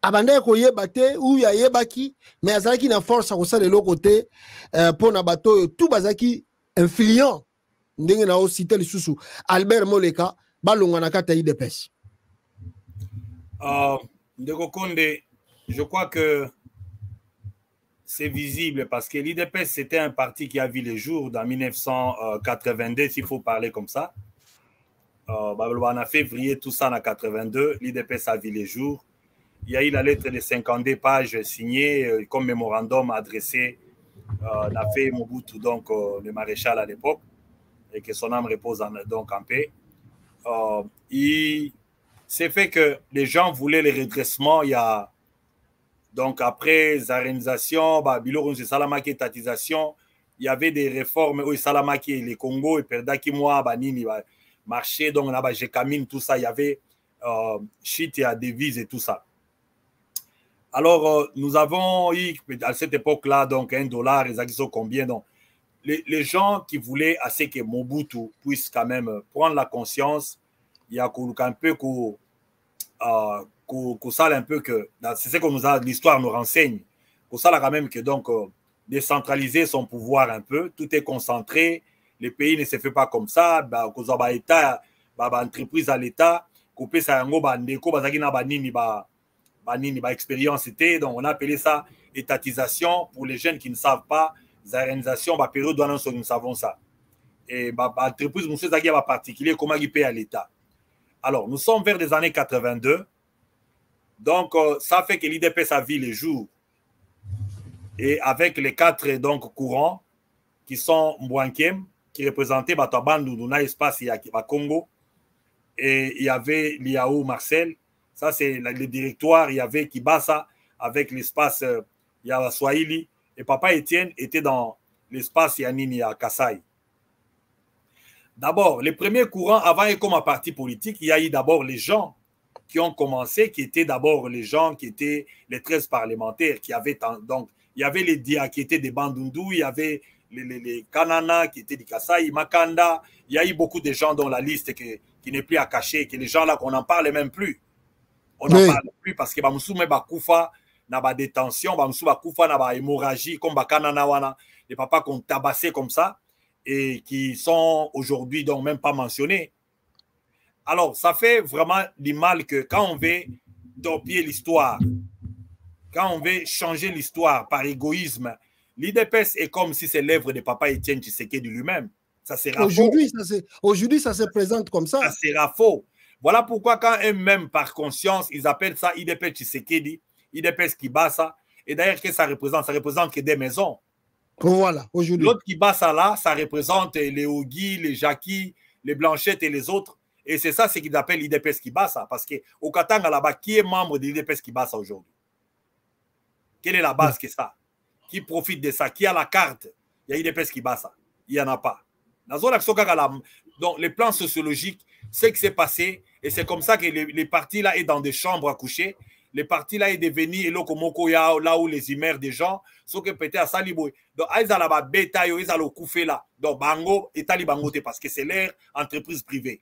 Abandé Koye Bate, ou Yaye Baki, mais Azaki n'a force à ça de l'autre côté, pour Nabato, tout Bazaki influent. N'engue na cité le sous Albert Moleka, Balonganakata IDPS. Ndeko Konde, je crois que c'est visible parce que l'IDPS, c'était un parti qui a vu le jour dans 1982, s'il faut parler comme ça. On a février, tout ça en 82, l'IDPS a vu les jours. Il y a eu la lettre de 52 pages signée comme mémorandum adressé n'a fait Mobutu, donc le maréchal à l'époque, et que son âme repose donc en paix. C'est fait que les gens voulaient les redressements. Il y a donc après zarénisation, Bilorunzi Salamaki étatisation, il y avait des réformes où Salamaki les Congo et Perdaki moi Banini marché donc là-bas j'ai camine tout ça, il y avait shit et à devise et tout ça. Alors nous avons eu à cette époque-là donc $1 les actions combien donc les gens qui voulaient assez que Mobutu puisse quand même prendre la conscience, il y a un peu qu'on sache un peu que c'est ce que nous a l'histoire nous renseigne, qu'on sache quand même que donc décentraliser son pouvoir un peu, tout est concentré, le pays ne se fait pas comme ça, qu'on a état, entreprise à l'état, couper ça en bandeko, expérience était, donc on a appelé ça étatisation pour les jeunes qui ne savent pas, zarénisation, période où nous savons ça. Et entreprise, monsieur Zaghi va particulier, comment il paye à l'état. Alors, nous sommes vers les années 82. Donc, ça fait que l'IDPS a vu les jours. Et avec les 4 donc, courants qui sont Mbouankem, qui représentaient Batabandu, Duna Espace et Congo. Et il y avait Liao Marcel. Ça, c'est le directoire. Il y avait Kibasa avec l'espace Swahili. Et Papa Étienne était dans l'espace Yanini à Kassai. D'abord, les premiers courants, avant et comme un parti politique, il y a eu d'abord les gens qui ont commencé, qui étaient d'abord les gens qui étaient les 13 parlementaires, qui avaient donc, il y avait les Dia qui étaient des Bandundu, il y avait les Kanana qui étaient des Kassai, Makanda, il y a eu beaucoup de gens dans la liste qui n'est plus à cacher, que les gens là qu'on n'en parle même plus. On n'en parle plus parce que Bamsoume Bakoufa n'a pas détention, Bamsoume Bakoufa n'a pas hémorragie, comme Bakanana Wana, les papas qu'on tabassé comme ça, et qui sont aujourd'hui donc même pas mentionnés. Alors, ça fait vraiment du mal que quand on veut torpiller l'histoire, quand on veut changer l'histoire par égoïsme, l'IDPS est comme si c'est l'œuvre de Papa Étienne Tshisekedi lui-même. Ça sera Aujourd'hui, ça se présente comme ça. Ça sera faux. Voilà pourquoi quand eux-mêmes, par conscience, ils appellent ça IDPS Tshisekedi, IDPS Kibasa, et d'ailleurs, qu'est-ce que ça représente que des maisons. Voilà, aujourd'hui. L'autre qui bat ça là, ça représente les Ogi, les Jackie, les Blanchettes et les autres. Et c'est ça ce qu'ils appellent l'IDPS qui bat ça. Parce qu'au Katanga là-bas, qui est membre de l'IDPS qui bat ça aujourd'hui? Quelle est la base que ça? Qui profite de ça? Qui a la carte? Il y a l'IDPS qui bat ça. Il n'y en a pas. Donc, les plans sociologiques, ce qui s'est passé, et c'est comme ça que les partis là est dans des chambres à coucher. Les partis là est devenu là où les humeurs des gens, ce que peut-être à Saliboy. Donc, ils ont la bêta, ils ont le coufé là. Donc, bango, et talibango, parce que c'est leur entreprise privée.